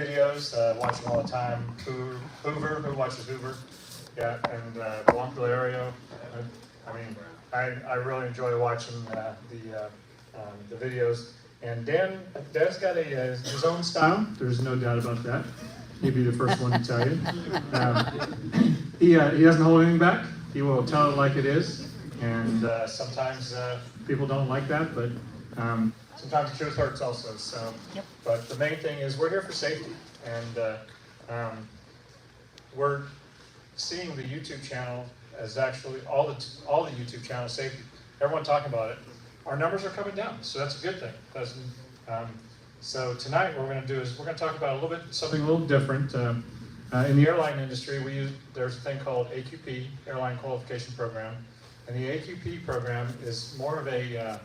videos, watch them all the time. Hoover, who watches Hoover? Yeah, and Blanc Valerio. I mean, I really enjoy watching the videos. And Dan's got his own style. There's no doubt about that. He'd be the first one to tell you. He doesn't hold anything back. He will tell it like it is. And sometimes people don't like that, but sometimes the truth hurts also. So, yep. But the main thing is we're here for safety, and we're seeing the YouTube channel as actually all the YouTube channel safety. Everyone talking about it. Our numbers are coming down, so that's a good thing. So tonight, what we're going to do is we're going to talk about something a little different. In the airline industry, there's a thing called AQP, Airline Qualification Program, and the AQP program is more of a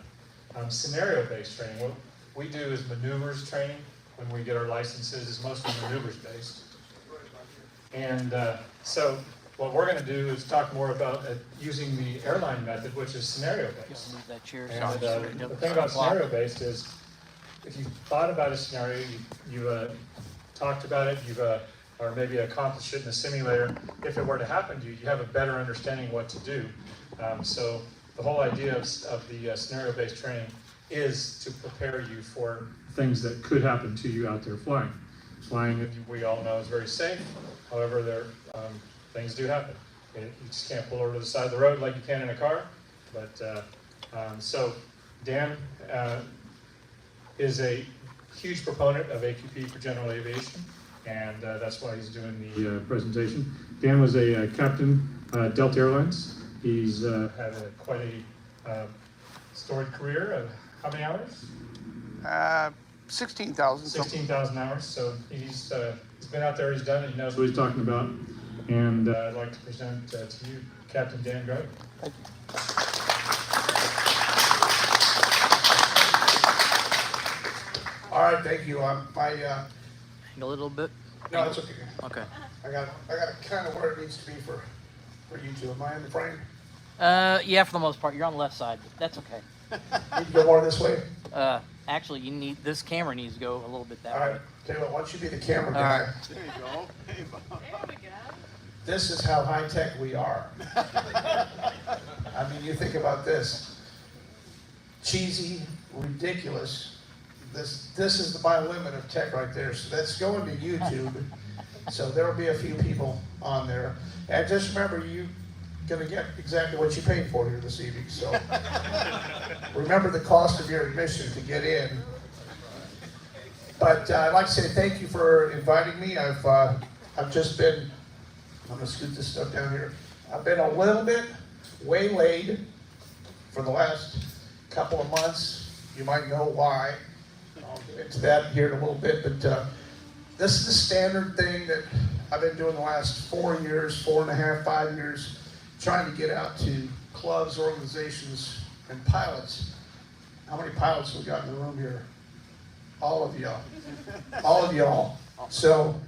scenario-based training. What we do is maneuvers training when we get our licenses. Is mostly maneuvers-based, and so what we're going to do is talk more about using the airline method, which is scenario-based. And the thing about scenario-based is, if you thought about a scenario, you talked about it, or maybe accomplished it in a simulator. If it were to happen to you, you have a better understanding of what to do. So the whole idea of the scenario-based training is to prepare you for things that could happen to you out there flying. Flying, we all know, is very safe. However, things do happen. You just can't pull over to the side of the road like you can in a car. But so Dan is a huge proponent of AQP for general aviation, and that's why he's doing the presentation. Dan was a captain at Delta Airlines. He's had quite a storied career of how many hours? 16,000. 16,000 hours. So he's been out there, he's done it, he knows what he's talking about. And I'd like to present to you Captain Dan Gryder. Thank you. All right, thank you. A little bit. No, it's okay. Okay. I got it kind of where it needs to be for you two. Am I in the frame? Yeah, for the most part. You're on the left side, but that's okay. Need to go more this way? Actually, this camera needs to go a little bit that way. All right. Tell you what, why don't you be the camera guy? All right. There you go. Hey, Bob. There we go. This is how high-tech we are. I mean, you think about this. Cheesy, ridiculous. This is the limit of tech right there. So that's going to YouTube. So there will be a few people on there. And just remember, you're going to get exactly what you paid for here this evening. So remember the cost of your admission to get in. But I'd like to say thank you for inviting me. I've just been, I'm going to scoot this stuff down here. I've been a little bit waylaid for the last couple of months. You might know why. I'll get into that here in a little bit. But this is the standard thing that I've been doing the last 4 years, 4.5, 5 years, trying to get out to clubs, organizations, and pilots. How many pilots we got in the room here? All of y'all. All of y'all. So,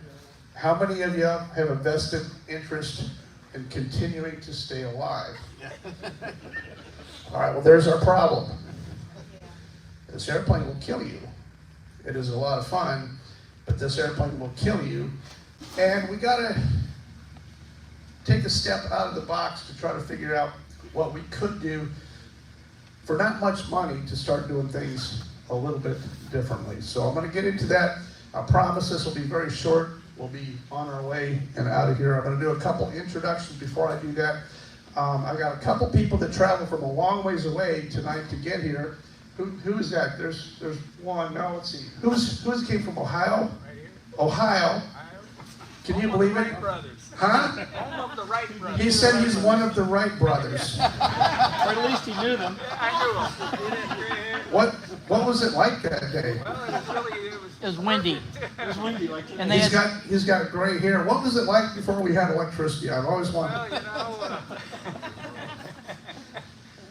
how many of you have a vested interest in continuing to stay alive? All right, well, there's our problem. This airplane will kill you. It is a lot of fun, but this airplane will kill you. And we gotta take a step out of the box to try to figure out what we could do for not much money to start doing things a little bit differently. So I'm going to get into that. I promise this will be very short. We'll be on our way and out of here. I'm going to do a couple introductions before I do that. I've got a couple people that travel from a long ways away tonight to get here. Who is that? There's one. No, let's see. Who's came from Ohio? Ohio. Can you believe it? Huh? Home of the Wright brothers. He said he's one of the Wright brothers. Or at least he knew them. I knew him. What was it like that day? Well, It was windy. it was windy. Like And they He's got gray hair. What was it like before we had electricity? I've always wondered.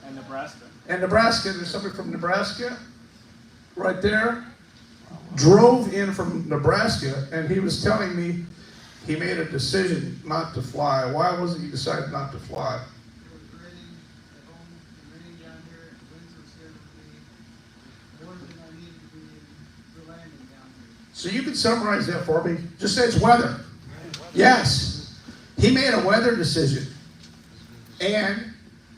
And Nebraska. And Nebraska, there's somebody from Nebraska right there, drove in from Nebraska, and he was telling me he made a decision not to fly. Why was it he decided not to fly? It was raining down here, and winds were scared of me more than I needed to be in the landing down here. So you can summarize that for me. Just say it's weather. Yes. He made a weather decision. And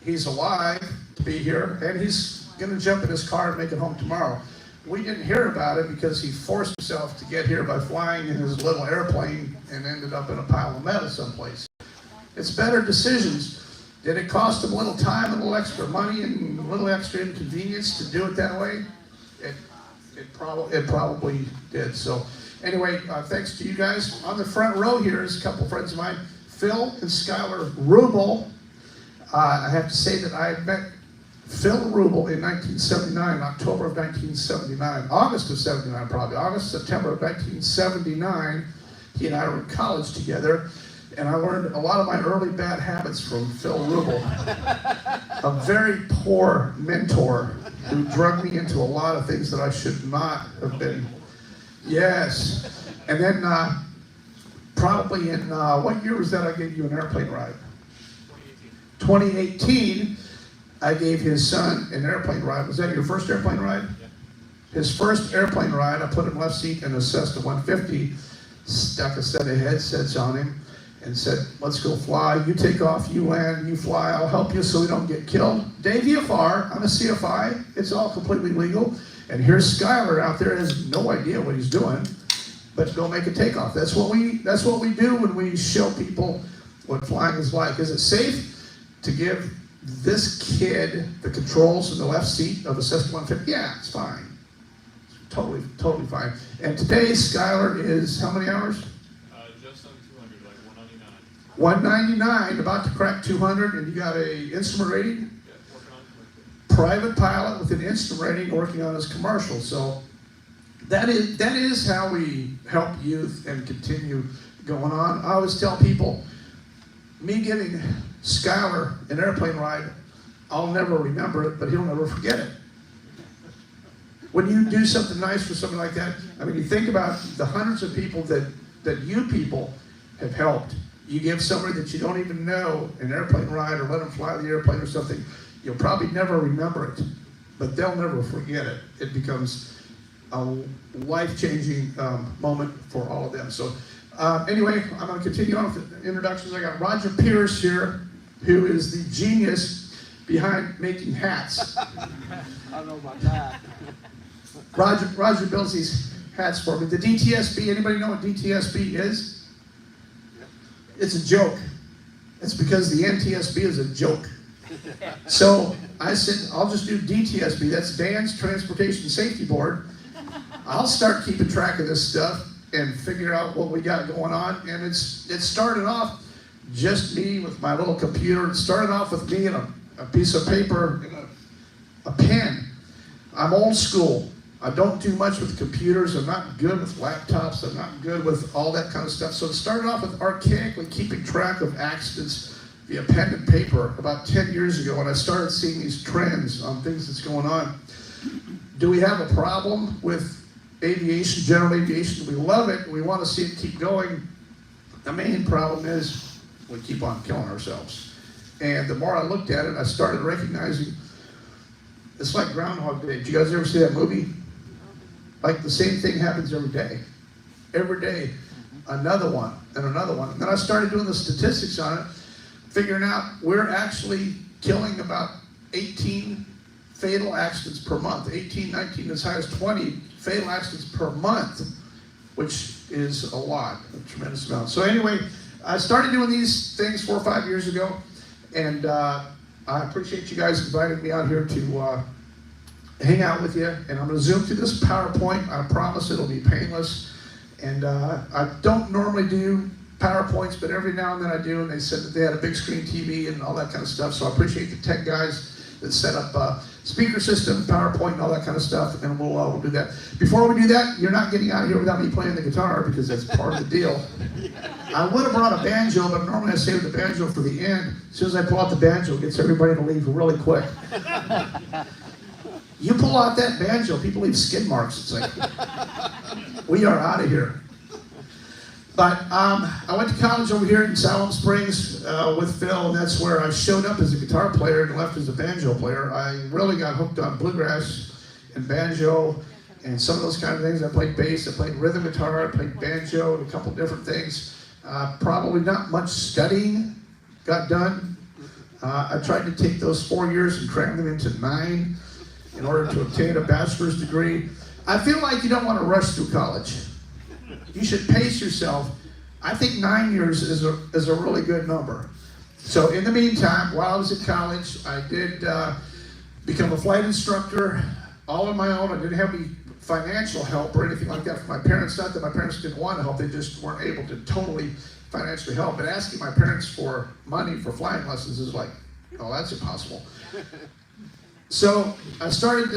he's alive to be here. And he's going to jump in his car and make it home tomorrow. We didn't hear about it because he forced himself to get here by flying in his little airplane and ended up in a pile of metal someplace. It's better decisions. Did it cost him a little time, a little extra money, and a little extra inconvenience to do it that way? It probably did. So anyway, thanks to you guys. On the front row here is a couple friends of mine, Phil and Skylar Rubel. I have to say that I met Phil Rubel in 1979, October of 1979, August of 79 probably, September of 1979. He and I were in college together, and I learned a lot of my early bad habits from Phil Rubel, a very poor mentor who drugged me into a lot of things that I should not have been. Yes. And then probably in, what year was that I gave you an airplane ride? 2018, I gave his son an airplane ride. Was that your first airplane ride? Yeah. His first airplane ride, I put him left seat in a Cessna 150, stuck a set of headsets on him, and said, let's go fly. You take off, you land, you fly. I'll help you so we don't get killed. Day VFR, I'm a CFI. It's all completely legal. And here's Skylar out there, has no idea what he's doing, but go make a takeoff. That's what we do when we show people what flying is like. Is it safe to give this kid the controls in the left seat of a Cessna 150? Yeah, it's fine. Totally fine. And today, Skylar is how many hours? Just under 200, like 199. 199, about to crack 200, and you got a instrument rating? Yeah, working on commercial. Private pilot with an instrument rating working on his commercial. So that is how we help youth and continue going on. I always tell people, me giving Skylar an airplane ride, I'll never remember it, but he'll never forget it. When you do something nice for something like that, I mean, you think about the hundreds of people that you people have helped. You give somebody that you don't even know an airplane ride or let them fly the airplane or something, you'll probably never remember it, but they'll never forget it. It becomes a life-changing moment for all of them. So anyway, I'm going to continue on with the introductions. I got Roger Pierce here, who is the genius behind making hats. I don't know about that. Roger builds these hats for me. The DTSB, anybody know what DTSB is? It's a joke. It's because the NTSB is a joke. So I said, I'll just do DTSB. That's Dan's Transportation Safety Board. I'll start keeping track of this stuff and figure out what we got going on. And it started off just me with my little computer. It started off with me and a piece of paper and a pen. I'm old school. I don't do much with computers. I'm not good with laptops. I'm not good with all that kind of stuff. So it started off with archaically keeping track of accidents via pen and paper about 10 years ago when I started seeing these trends on things that's going on. Do we have a problem with aviation, general aviation? We love it. We want to see it keep going. The main problem is we keep on killing ourselves. And the more I looked at it, I started recognizing it's like Groundhog Day. Did you guys ever see that movie? Like the same thing happens every day. Every day, another one and another one. And then I started doing the statistics on it, figuring out we're actually killing about 18 fatal accidents per month. 18, 19, as high as 20 fatal accidents per month, which is a lot, a tremendous amount. So anyway, I started doing these things 4 or 5 years ago, and I appreciate you guys inviting me out here to hang out with you. And I'm going to zoom through this PowerPoint. I promise it'll be painless. And I don't normally do PowerPoints, but every now and then I do. And they said that they had a big screen TV and all that kind of stuff. So I appreciate the tech guys that set up speaker system, PowerPoint, and all that kind of stuff. And we'll do that. Before we do that, you're not getting out of here without me playing the guitar, because that's part of the deal. I would have brought a banjo, but normally I save the banjo for the end. As soon as I pull out the banjo, it gets everybody to leave really quick. You pull out that banjo, people leave skid marks. It's like, we are out of here. But I went to college over here in Salem Springs with Phil, and that's where I showed up as a guitar player and left as a banjo player. I really got hooked on bluegrass and banjo and some of those kind of things. I played bass, I played rhythm guitar, I played banjo, and a couple different things. Probably not much studying got done. I tried to take those 4 years and cram them into 9 in order to obtain a bachelor's degree. I feel like you don't want to rush through college. You should pace yourself. I think 9 years is a really good number. So in the meantime, while I was at college, I did become a flight instructor all on my own. I didn't have any financial help or anything like that from my parents. Not that my parents didn't want to help, they just weren't able to totally financially help. But asking my parents for money for flying lessons is like, oh, that's impossible. So I started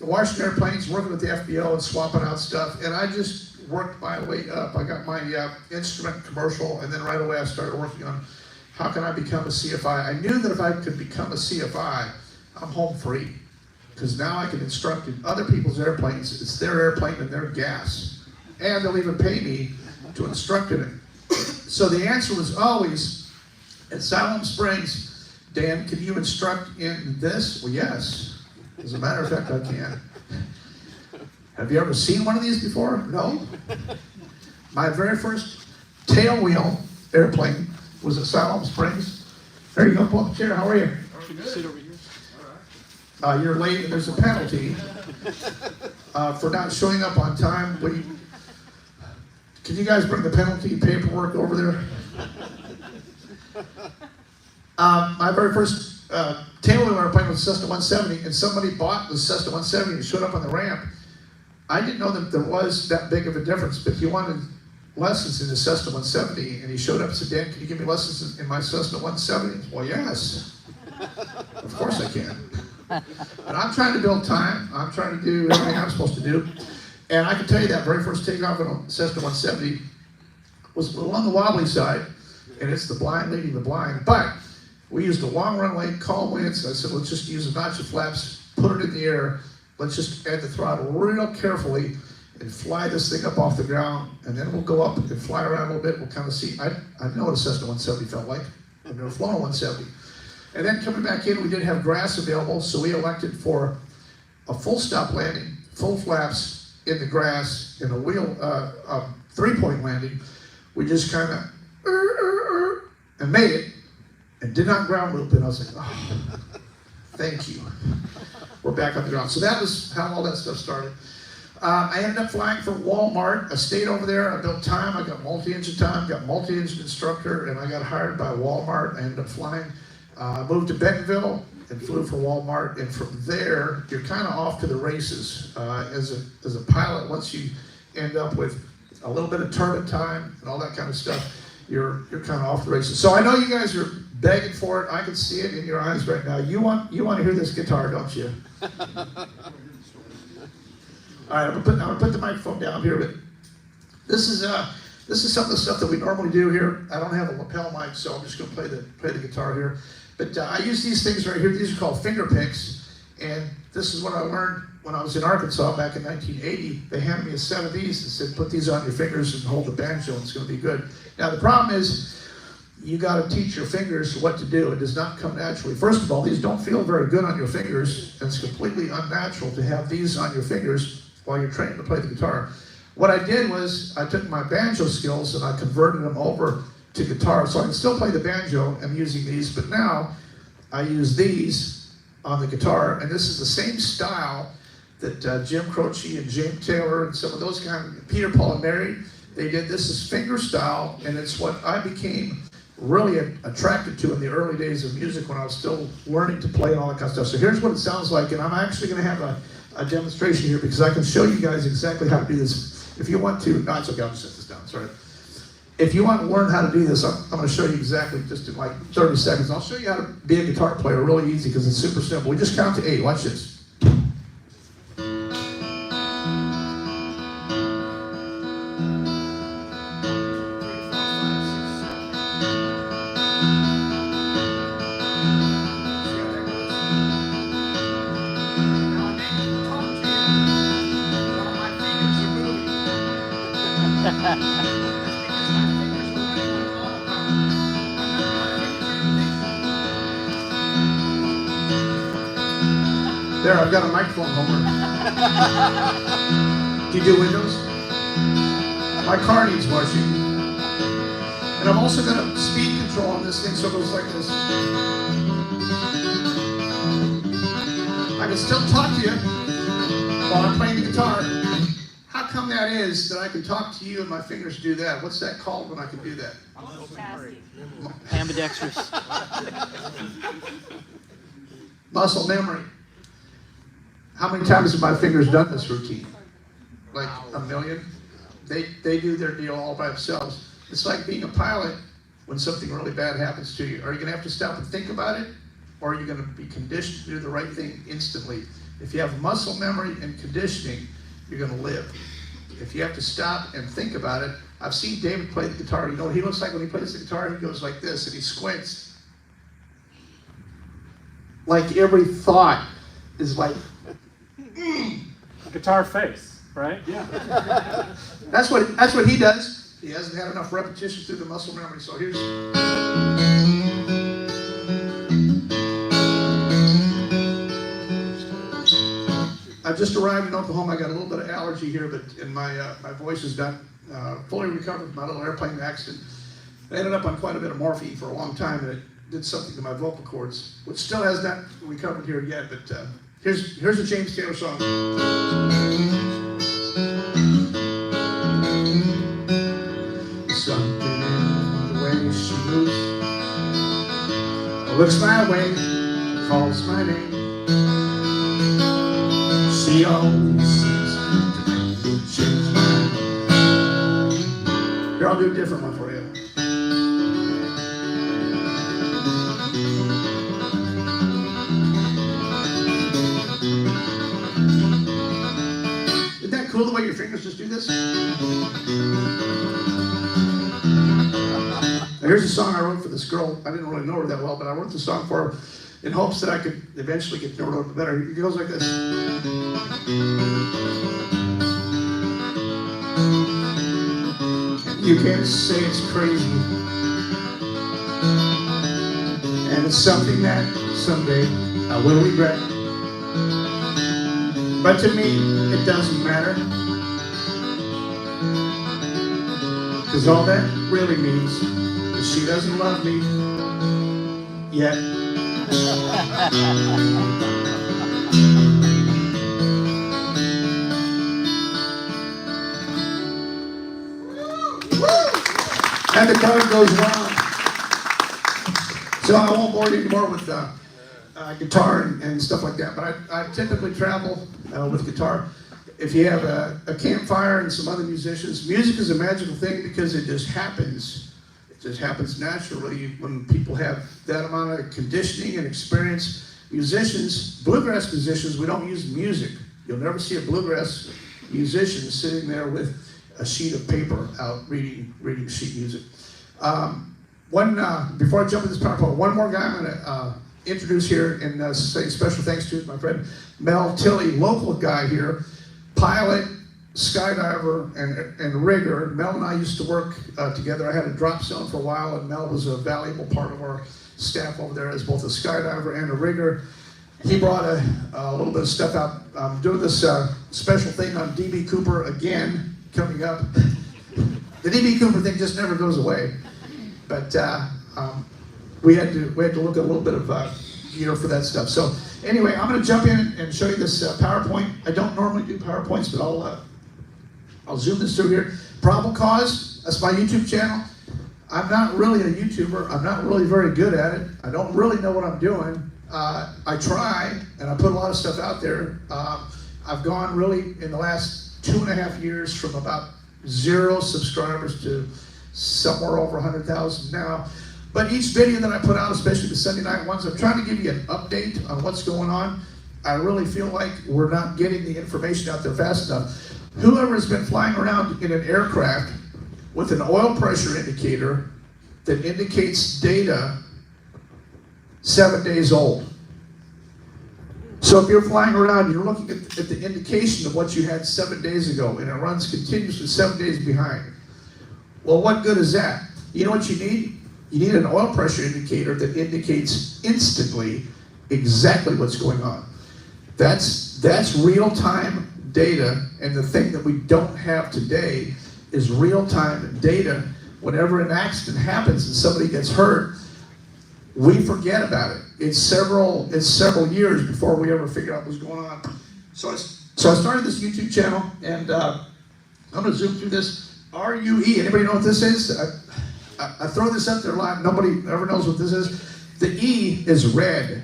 washing airplanes, working with the FBO and swapping out stuff, and I just worked my way up. I got my instrument commercial, and then right away I started working on how can I become a CFI. I knew that if I could become a CFI, I'm home free, because now I can instruct in other people's airplanes. It's their airplane and their gas, and they'll even pay me to instruct in it. So the answer was always, at Siloam Springs, Dan, can you instruct in this? Well, yes. As a matter of fact, I can. Have you ever seen one of these before? No? My very first tailwheel airplane was at Siloam Springs. There you go, pull up a chair. How are you? Sit over here. You're late and there's a penalty for not showing up on time. Can you guys bring the penalty paperwork over there? My very first tailwheel airplane was a Cessna 170, and somebody bought the Cessna 170 and showed up on the ramp. I didn't know that there was that big of a difference, but he wanted lessons in the Cessna 170, and he showed up and said, Dan, can you give me lessons in my Cessna 170? Well, yes. Of course I can. But I'm trying to build time. I'm trying to do everything I'm supposed to do. And I can tell you that very first takeoff in a Cessna 170 was a little on the wobbly side, and it's the blind leading the blind. But we used a long runway, calm winds. I said, let's just use a notch of flaps, put it in the air. Let's just add the throttle real carefully and fly this thing up off the ground. And then we'll go up and fly around a little bit. We'll kind of see. I know what a Cessna 170 felt like. I've never flown a 170. And then coming back in, we didn't have grass available, so we elected for a full stop landing, full flaps in the grass, in a wheel, three-point landing. We just kind of and made it, and did not ground loop. And I was like, oh, thank you. We're back on the ground. So that was how all that stuff started. I ended up flying for Walmart. I stayed over there. I built time. I got multi-engine time, got multi-engine instructor, and I got hired by Walmart. I ended up flying. I moved to Bentonville and flew for Walmart. And from there, you're kind of off to the races. As a pilot, once you end up with a little bit of turbine time and all that kind of stuff, you're kind of off the races. So I know you guys are begging for it. I can see it in your eyes right now. You want to hear this guitar, don't you? All right, I'm gonna put the microphone down here, but this is some of the stuff that we normally do here. I don't have a lapel mic, so I'm just gonna play the guitar here. But I use these things right here. These are called finger picks, and this is what I learned when I was in Arkansas back in 1980. They handed me a set of these and said, put these on your fingers and hold the banjo, and it's gonna be good. Now the problem is, you got to teach your fingers what to do. It does not come naturally. First of all, these don't feel very good on your fingers, and it's completely unnatural to have these on your fingers while you're training to play the guitar. What I did was I took my banjo skills and I converted them over to guitar. So I can still play the banjo. I'm using these, but now I use these on the guitar, and this is the same style that Jim Croce and James Taylor and some of those Peter, Paul, and Mary, they did. This is finger style, and it's what I became really attracted to in the early days of music when I was still learning to play and all that kind of stuff. So here's what it sounds like, and I'm actually going to have a demonstration here because I can show you guys exactly how to do this. If you want to, no, it's okay, I'll just set this down, sorry. If you want to learn how to do this, I'm going to show you exactly just in like 30 seconds. I'll show you how to be a guitar player really easy because it's super simple. We just count to 8, watch this. There, I've got a microphone, Homer. Do you do windows? My car needs washing. And I've also got a speed control on this thing, so it goes like this. I can still talk to you while I'm playing the guitar. How come that is that I can talk to you and my fingers do that? What's that called when I can do that? Ambidextrous. Muscle memory. How many times have my fingers done this routine? Like a million? They do their deal all by themselves. It's like being a pilot when something really bad happens to you. Are you going to have to stop and think about it? Or are you going to be conditioned to do the right thing instantly? If you have muscle memory and conditioning, you're going to live. If you have to stop and think about it, I've seen David play the guitar. You know what he looks like when he plays the guitar? He goes like this, and he squints. Like every thought is like, Guitar face, right? Yeah. That's what he does. He hasn't had enough repetition through the muscle memory. So here's. I've just arrived in Oklahoma. I got a little bit of allergy here, and my voice is not fully recovered from my little airplane accident. I ended up on quite a bit of morphine for a long time, and it did something to my vocal cords, which still has not recovered here yet. But here's a James Taylor song. Something in the way she moves, looks my way, calls my name. She always seems to change my mind. Here, I'll do a different one for you. Isn't that cool the way your fingers just do this? Now, here's a song I wrote for this girl. I didn't really know her that well, but I wrote the song for her in hopes that I could eventually get to know her a little better. It goes like this. You can say it's crazy, and it's something that someday I will regret. But to me, it doesn't matter, 'cause all that really means is she doesn't love me yet. And the card goes around. So I won't bore you anymore with guitar and stuff like that, but I typically travel with guitar. If you have a campfire and some other musicians, music is a magical thing because it just happens. It just happens naturally when people have that amount of conditioning and experience. Musicians, bluegrass musicians, we don't use music. You'll never see a bluegrass musician sitting there with a sheet of paper out reading sheet music. Before I jump into this PowerPoint, one more guy I'm going to introduce here and say special thanks to is my friend Mel Tilley, local guy here, pilot, skydiver, and rigger. Mel and I used to work together. I had a drop zone for a while, and Mel was a valuable part of our staff over there as both a skydiver and a rigger. He brought a little bit of stuff out. I'm doing this special thing on D.B. Cooper again, coming up. The D.B. Cooper thing just never goes away. But we had to look at a little bit of gear for that stuff. So anyway, I'm going to jump in and show you this PowerPoint. I don't normally do PowerPoints, but I'll zoom this through here. Probable Cause, that's my YouTube channel. I'm not really a YouTuber. I'm not really very good at it. I don't really know what I'm doing. I try, and I put a lot of stuff out there. I've gone really in the last 2.5 years from about 0 subscribers to somewhere over 100,000 now. But each video that I put out, especially the Sunday night ones, I'm trying to give you an update on what's going on. I really feel like we're not getting the information out there fast enough. Whoever has been flying around in an aircraft with an oil pressure indicator that indicates data 7 days old. So if you're flying around, you're looking at the indication of what you had 7 days ago, and it runs continuously 7 days behind. Well, what good is that? You know what you need? You need an oil pressure indicator that indicates instantly exactly what's going on. That's real-time data, and the thing that we don't have today is real-time data. Whenever an accident happens and somebody gets hurt, we forget about it. It's several years before we ever figure out what's going on. So I started this YouTube channel, and I'm gonna zoom through this. RUE, anybody know what this is? I throw this up there a lot, nobody ever knows what this is. The E is red.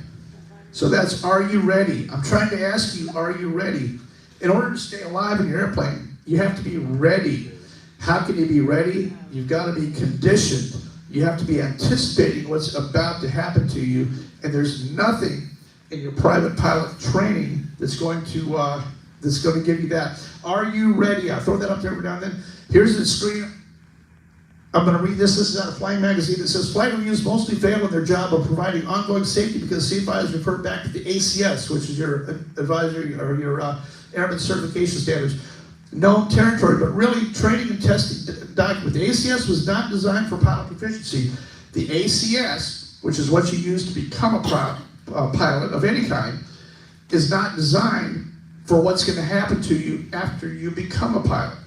So that's, are you ready? I'm trying to ask you, are you ready? In order to stay alive in your airplane, you have to be ready. How can you be ready? You've got to be conditioned. You have to be anticipating what's about to happen to you, and there's nothing in your private pilot training that's going to give you that. Are you ready? I'll throw that up there every now and then. Here's the screen. I'm going to read this. This is out of Flying Magazine. It says, flight reviews mostly fail in their job of providing ongoing safety because CFIs refer back to the ACS, which is your advisory or your airman certification standards. Known territory, but really training and testing document. The ACS was not designed for pilot proficiency. The ACS, which is what you use to become a pilot of any kind, is not designed for what's going to happen to you after you become a pilot.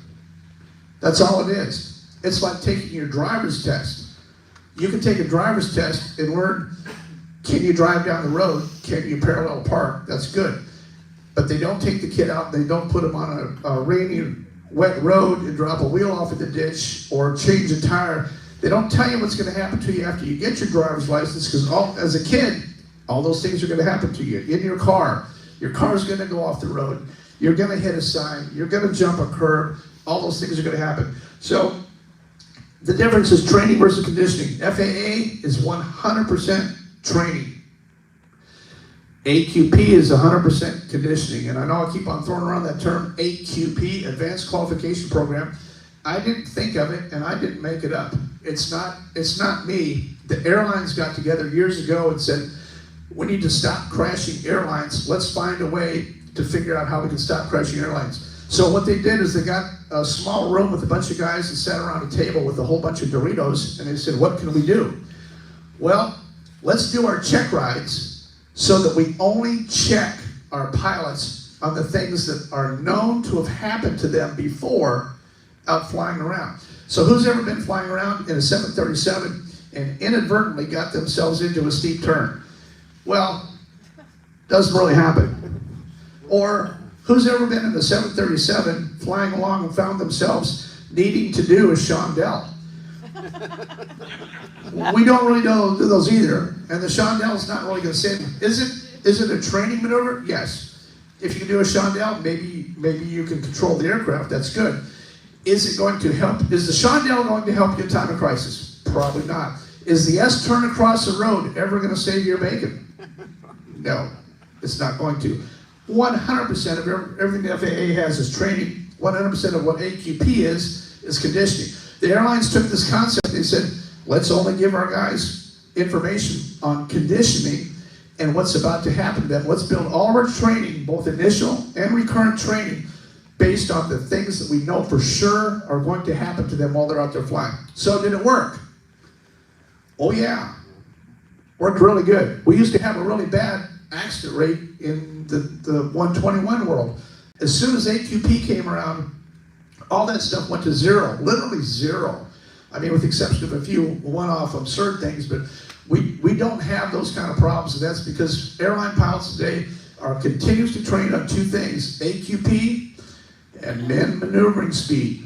That's all it is. It's like taking your driver's test. You can take a driver's test and learn, can you drive down the road? Can you parallel park? That's good. But they don't take the kid out, they don't put him on a rainy, wet road and drop a wheel off in the ditch or change a tire. They don't tell you what's going to happen to you after you get your driver's license, because as a kid, all those things are going to happen to you. In your car, your car's going to go off the road, you're going to hit a sign, you're going to jump a curb, all those things are going to happen. So the difference is training versus conditioning. FAA is 100% training. AQP is 100% conditioning, and I know I keep on throwing around that term AQP, Advanced Qualification Program. I didn't think of it, and I didn't make it up. It's not me. The airlines got together years ago and said, we need to stop crashing airlines. Let's find a way to figure out how we can stop crashing airlines. So what they did is they got a small room with a bunch of guys and sat around a table with a whole bunch of Doritos, and they said, what can we do? Well, let's do our check rides so that we only check our pilots on the things that are known to have happened to them before out flying around. So who's ever been flying around in a 737 and inadvertently got themselves into a steep turn? Well, doesn't really happen. Or who's ever been in a 737 flying along and found themselves needing to do a chandelle? We don't really do those either, and the chandelle's not really going to save them. Is it a training maneuver? Yes. If you can do a chandelle, maybe you can control the aircraft. That's good. Is it going to help? Is the chandelle going to help you in time of crisis? Probably not. Is the S-turn across the road ever going to save your bacon? No, it's not going to. 100% of everything the FAA has is training. 100% of what AQP is conditioning. The airlines took this concept, they said, let's only give our guys information on conditioning and what's about to happen to them. Let's build all of our training, both initial and recurrent training, based on the things that we know for sure are going to happen to them while they're out there flying. So did it work? Oh yeah, worked really good. We used to have a really bad accident rate in the 121 world. As soon as AQP came around, all that stuff went to zero, literally zero. I mean, with the exception of a few one-off absurd things, but we don't have those kind of problems, and that's because airline pilots today are continuously trained on two things, AQP and men maneuvering speed.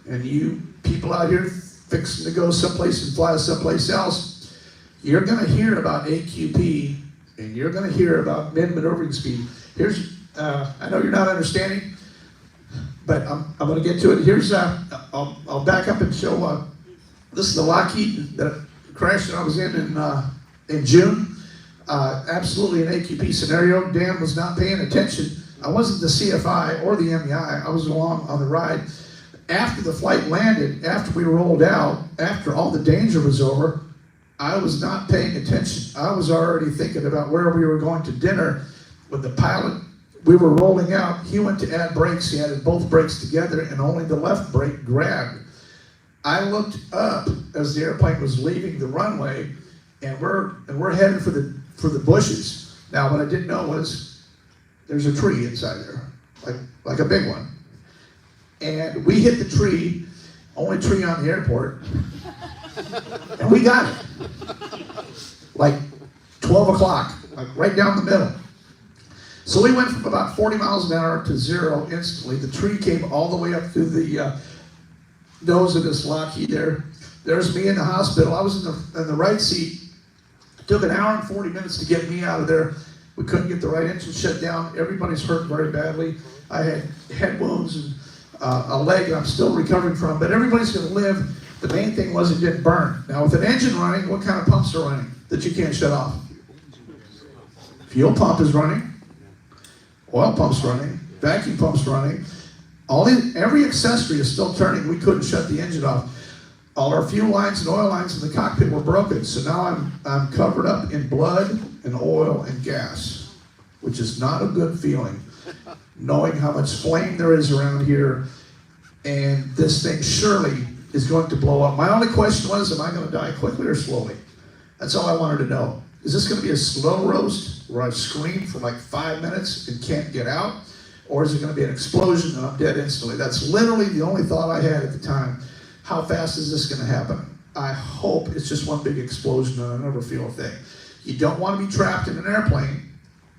And you people out here fixing to go someplace and fly someplace else, you're gonna hear about AQP and you're gonna hear about men maneuvering speed. Here's, I know you're not understanding, but I'm going to get to it. Here's, I'll back up and show, this is the Lockheed that crashed that I was in June. Absolutely an AQP scenario. Dan was not paying attention. I wasn't the CFI or the MEI. I was along on the ride. After the flight landed, after we rolled out, after all the danger was over, I was not paying attention. I was already thinking about where we were going to dinner with the pilot. We were rolling out, he went to add brakes, he added both brakes together and only the left brake grabbed. I looked up as the airplane was leaving the runway and we're headed for the bushes. Now what I didn't know was there's a tree inside there. like a big one. And we hit the tree, only tree on the airport, and we got it. Like 12 o'clock, like right down the middle. So we went from about 40 miles an hour to 0 instantly. The tree came all the way up through the nose of this Lockheed there. There's me in the hospital. I was in the right seat. It took an hour and 40 minutes to get me out of there. We couldn't get the right engine shut down. Everybody's hurt very badly. I had head wounds and a leg that I'm still recovering from, but everybody's going to live. The main thing was it didn't burn. Now with an engine running, what kind of pumps are running that you can't shut off? Fuel pump is running. Oil pump's running. Vacuum pump's running. Every accessory is still turning. We couldn't shut the engine off. All our fuel lines and oil lines in the cockpit were broken. So now I'm covered up in blood and oil and gas, which is not a good feeling, knowing how much flame there is around here, and this thing surely is going to blow up. My only question was, am I going to die quickly or slowly? That's all I wanted to know. Is this going to be a slow roast where I scream for like 5 minutes and can't get out? Or is it going to be an explosion and I'm dead instantly? That's literally the only thought I had at the time. How fast is this going to happen? I hope it's just one big explosion and I never feel a thing. You don't want to be trapped in an airplane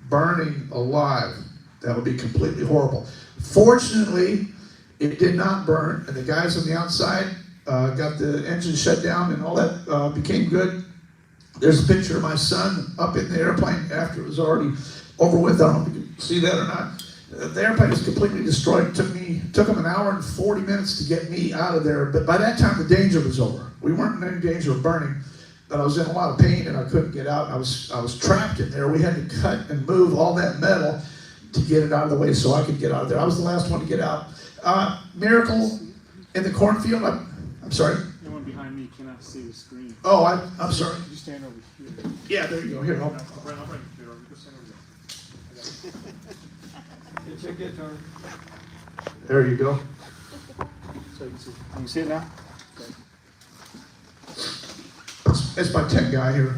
burning alive. That would be completely horrible. Fortunately, it did not burn, and the guys on the outside got the engine shut down and all that became good. There's a picture of my son up in the airplane after it was already over with. I don't know if you can see that or not. The airplane was completely destroyed. It took them an hour and 40 minutes to get me out of there, but by that time the danger was over. We weren't in any danger of burning, but I was in a lot of pain and I couldn't get out. I was trapped in there. We had to cut and move all that metal to get it out of the way so I could get out of there. I was the last one to get out. Miracle in the cornfield. I'm sorry. The one behind me cannot see the screen. Oh, I'm sorry. You stand over here. Yeah, there you go. Here, I'll hold bring the computer over. You stand over there. It's your guitar. There you go. So you can see. Can you see it now? Okay. It's my tech guy here.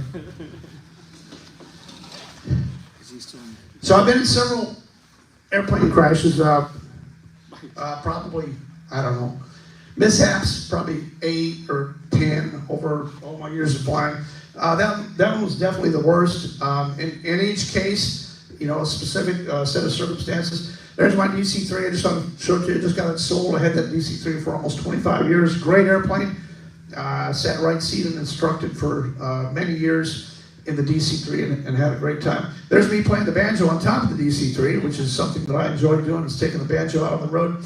Is he still in? So I've been in several airplane crashes. Probably, I don't know, mishaps, probably 8 or 10 over all my years of flying. That one was definitely the worst. In each case, you know, a specific set of circumstances. There's my DC-3. I just want to show it to you. I just got it sold. I had that DC-3 for almost 25 years. Great airplane. Sat right seat and instructed for many years in the DC-3 and had a great time. There's me playing the banjo on top of the DC-3, which is something that I enjoy doing, is taking the banjo out on the road.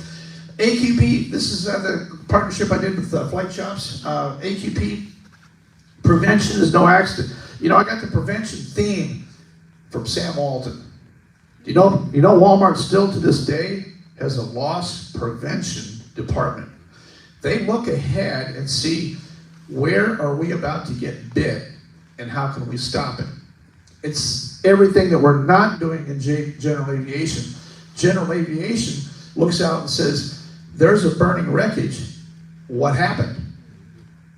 AQP, this is the partnership I did with Flight Shops. AQP, prevention is no accident. You know, I got the prevention theme from Sam Walton. You know Walmart still to this day has a loss prevention department. They look ahead and see where are we about to get bit and how can we stop it. It's everything that we're not doing in general aviation. General aviation looks out and says, there's a burning wreckage. What happened?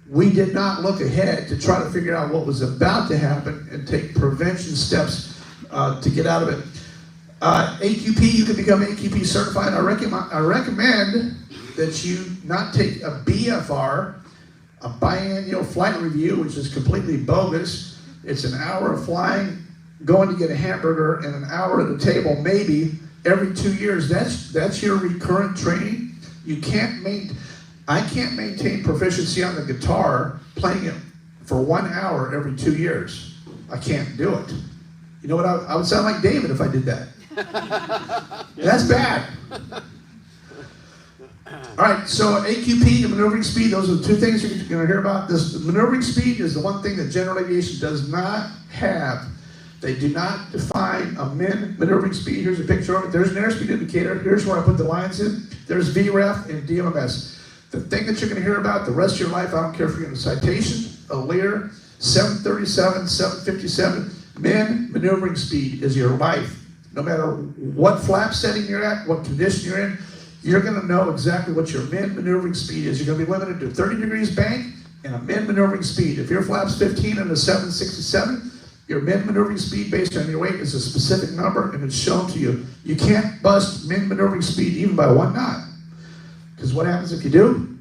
We did not look ahead to try to figure out what was about to happen and take prevention steps to get out of it. AQP, you can become AQP certified. I recommend that you not take a BFR, a biannual flight review, which is completely bogus. It's an hour of flying, going to get a hamburger, and an hour at a table, maybe every 2 years. That's your recurrent training. I can't maintain proficiency on the guitar playing it for 1 hour every 2 years. I can't do it. You know what? I would sound like David if I did that. That's bad. All right, so AQP and maneuvering speed, those are the two things you're going to hear about. This maneuvering speed is the one thing that general aviation does not have. They do not define a maneuvering speed. Here's a picture of it. There's an airspeed indicator. Here's where I put the lines in. There's VREF and DMMS. The thing that you're going to hear about the rest of your life, I don't care if you're in a Citation, a Lear, 737, 757, maneuvering speed is your life. No matter what flap setting you're at, what condition you're in, you're going to know exactly what your maneuvering speed is. You're going to be limited to 30 degrees bank and a maneuvering speed. If your flap's 15 and a 767, Your min maneuvering speed based on your weight is a specific number, and it's shown to you. You can't bust min maneuvering speed even by 1 knot. Because what happens if you do?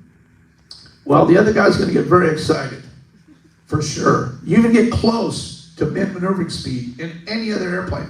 Well, the other guy's going to get very excited, for sure. You even get close to min maneuvering speed in any other airplane,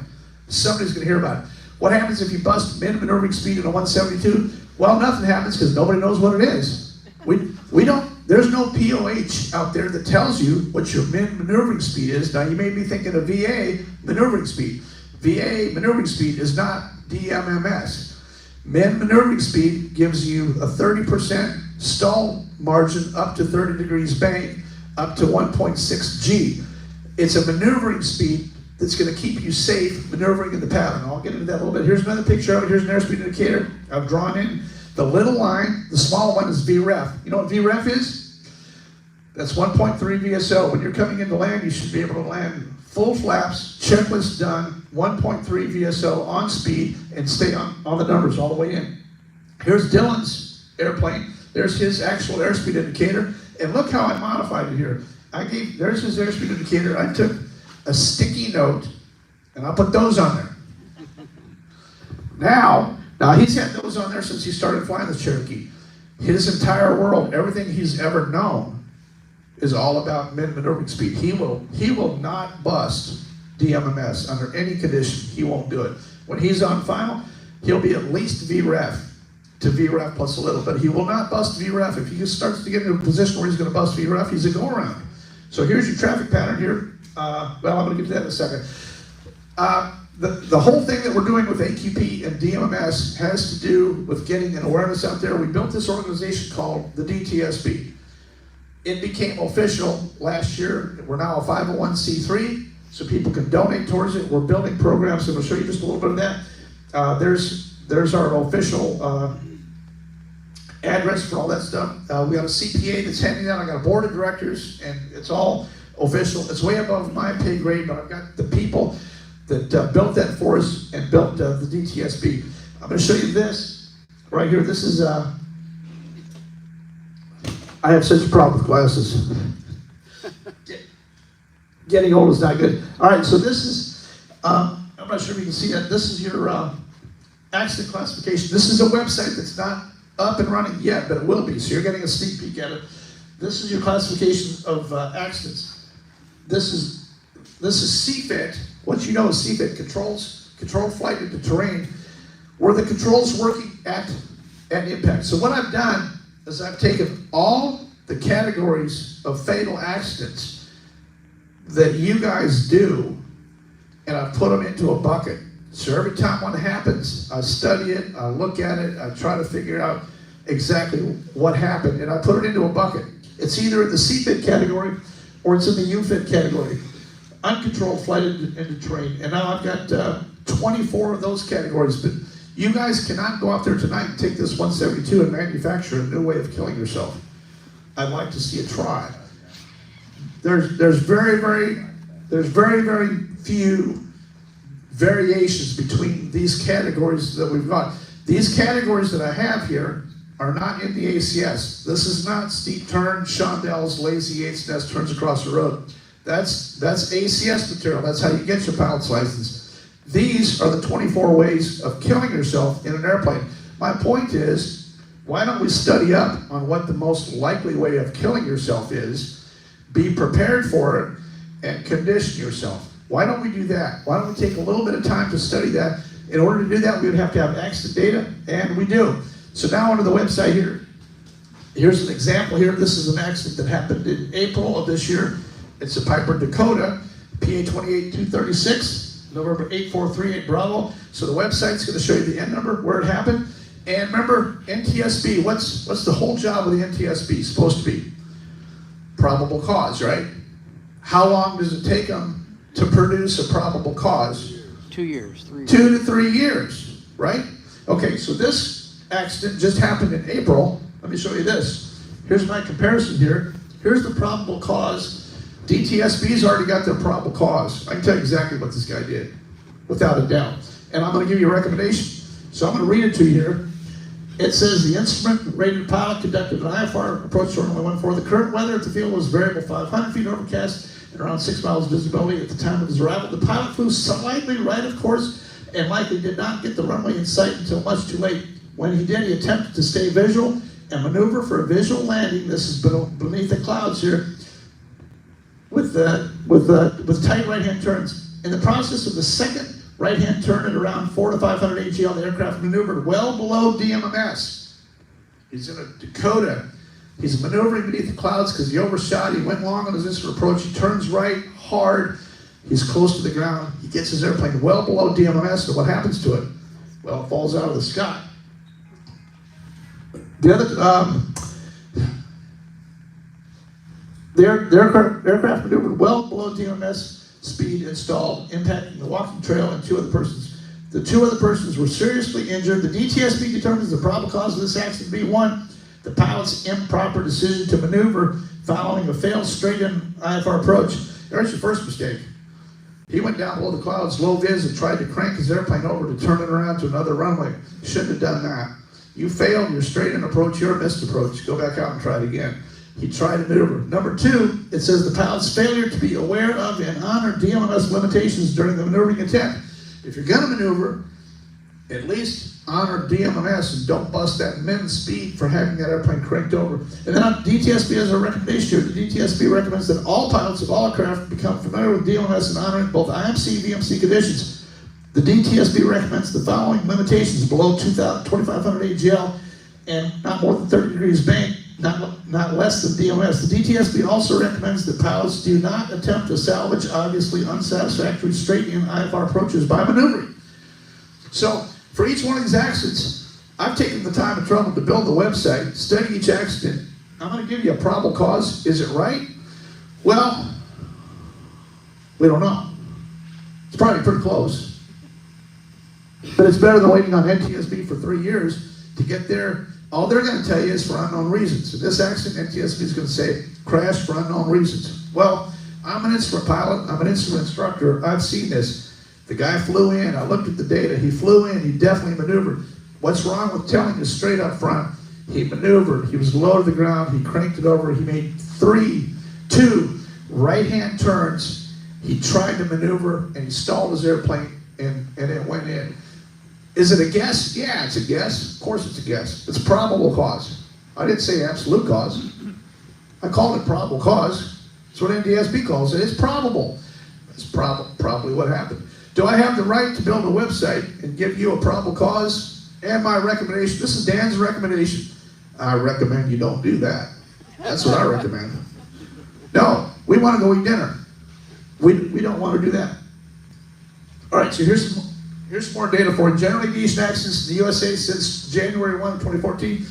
somebody's going to hear about it. What happens if you bust min maneuvering speed in a 172? Well, nothing happens because nobody knows what it is. We don't. There's no POH out there that tells you what your min maneuvering speed is. Now, you may be thinking of VA maneuvering speed. VA maneuvering speed is not DMMS. Min maneuvering speed gives you a 30% stall margin up to 30 degrees bank, up to 1.6 G. It's a maneuvering speed that's going to keep you safe maneuvering in the pattern. I'll get into that a little bit. Here's another picture of it. Here's an airspeed indicator I've drawn in. The little line, the small one is VREF. You know what VREF is? That's 1.3 VSO. When you're coming into land, you should be able to land full flaps, checklist done, 1.3 VSO on speed, and stay on the numbers all the way in. Here's Dylan's airplane. There's his actual airspeed indicator. And look how I modified it here. There's his airspeed indicator. I took a sticky note, and I put those on there. Now he's had those on there since he started flying the Cherokee. His entire world, everything he's ever known, is all about min maneuvering speed. He will not bust DMMS under any condition. He won't do it. When he's on final, he'll be at least VREF to VREF plus a little, but he will not bust VREF. If he just starts to get into a position where he's going to bust VREF, he's a go-around. So here's your traffic pattern here. Well, I'm going to get to that in a second. The whole thing that we're doing with AQP and DMMS has to do with getting an awareness out there. We built this organization called the DTSB. It became official last year. We're now a 501c3, so people can donate towards it. We're building programs, and we'll show you just a little bit of that. There's our official address for all that stuff. We got a CPA that's handing out. I got a board of directors, and it's all official. It's way above my pay grade, but I've got the people that built that for us and built the DTSB. I'm going to show you this right here. This is, I have such a problem with glasses. Getting old is not good. All right, so this is, I'm not sure if you can see that. This is your accident classification. This is a website that's not up and running yet, but it will be, so you're getting a sneak peek at it. This is your classification of accidents. This is CFIT. What you know is CFIT, controlled flight into terrain, where the controls working at impact. So what I've done is I've taken all the categories of fatal accidents that you guys do, and I've put them into a bucket. So every time one happens, I study it, I look at it, I try to figure out exactly what happened, and I put it into a bucket. It's either in the CFIT category or it's in the UFIT category. Uncontrolled flight into terrain. And now I've got 24 of those categories, but you guys cannot go out there tonight and take this 172 and manufacture a new way of killing yourself. I'd like to see it try. There's very, very few variations between these categories that we've got. These categories that I have here are not in the ACS. This is not steep turn, Shondells, lazy eights, nest turns across the road. That's ACS material. That's how you get your pilot's license. These are the 24 ways of killing yourself in an airplane. My point is, why don't we study up on what the most likely way of killing yourself is, be prepared for it, and condition yourself? Why don't we do that? Why don't we take a little bit of time to study that? In order to do that, we would have to have accident data, and we do. So now onto the website here. Here's an example here. This is an accident that happened in April of this year. It's a Piper Dakota, PA 28236, November 8438 Bravo. So the website's going to show you the N number, where it happened. And remember, NTSB, what's the whole job of the NTSB supposed to be? Probable cause, right? How long does it take them to produce a probable cause? 2 years, 3 years. 2 to 3 years, right? Okay, so this accident just happened in April. Let me show you this. Here's my comparison here. Here's the probable cause. DTSB's already got their probable cause. I can tell you exactly what this guy did, without a doubt. And I'm going to give you a recommendation. So I'm going to read it to you here. It says, the instrument-rated pilot conducted an IFR approach to runway 14. The current weather at the field was variable 500 feet overcast, and around 6 miles visibility at the time of his arrival. The pilot flew slightly right of course and likely did not get the runway in sight until much too late. When he did, he attempted to stay visual and maneuver for a visual landing. This is beneath the clouds here, with tight right-hand turns. In the process of the second right-hand turn at around 400 to 500 AGL, the aircraft maneuvered well below DMMS. He's in a Dakota. He's maneuvering beneath the clouds because he overshot. He went long on his instant approach. He turns right hard. He's close to the ground. He gets his airplane well below DMMS, and what happens to it? Well, it falls out of the sky. The aircraft maneuvered well below DMS speed and stalled, impacting the walking trail and 2 other persons. The 2 other persons were seriously injured. The DTSB determines the probable cause of this accident to be 1, the pilot's improper decision to maneuver following a failed straight-in IFR approach. There's your first mistake. He went down below the clouds, low vis, and tried to crank his airplane over to turn it around to another runway. Shouldn't have done that. You failed your straight-in approach, your missed approach. Go back out and try it again. He tried to maneuver. Number 2, it says the pilot's failure to be aware of and honor DMMS limitations during the maneuvering attempt. If you're gonna maneuver, at least honor DMMS and don't bust that min speed for having that airplane cranked over. And then on DTSB has a recommendation here. The DTSB recommends that all pilots of all aircraft become familiar with DMMS and honoring both IMC and VMC conditions. The DTSB recommends the following limitations: below 2,500 AGL and not more than 30 degrees bank, not less than DMS. The DTSB also recommends that pilots do not attempt to salvage obviously unsatisfactory straight-in IFR approaches by maneuvering. So, for each one of these accidents, I've taken the time and trouble to build the website, study each accident. I'm going to give you a probable cause. Is it right? Well, we don't know. It's probably pretty close. But it's better than waiting on NTSB for 3 years to get there. All they're going to tell you is for unknown reasons. In this accident, NTSB is going to say, crash for unknown reasons. Well, I'm an instrument pilot. I'm an instrument instructor. I've seen this. The guy flew in. I looked at the data. He flew in. He definitely maneuvered. What's wrong with telling you straight up front? He maneuvered. He was low to the ground. He cranked it over. He made 2 right-hand turns. He tried to maneuver, and he stalled his airplane, and it went in. Is it a guess? Yeah, it's a guess. Of course it's a guess. It's probable cause. I didn't say absolute cause. I called it probable cause. That's what NTSB calls it. It's probable. It's probably what happened. Do I have the right to build a website and give you a probable cause and my recommendation? This is Dan's recommendation. I recommend you don't do that. That's what I recommend. No, we want to go eat dinner. We don't want to do that. All right, so here's some more data for you. General aviation accidents in the USA since January 1, 2014,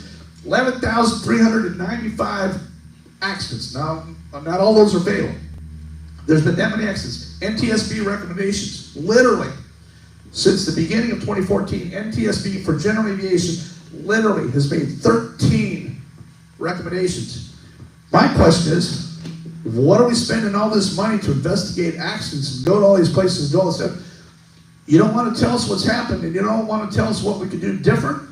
11,395 accidents. Now, not all those are fatal. There's been that many accidents. NTSB recommendations, literally, since the beginning of 2014, NTSB for general aviation literally has made 13 recommendations. My question is, what are we spending all this money to investigate accidents and go to all these places and do all this stuff? You don't want to tell us what's happened, and you don't want to tell us what we could do different.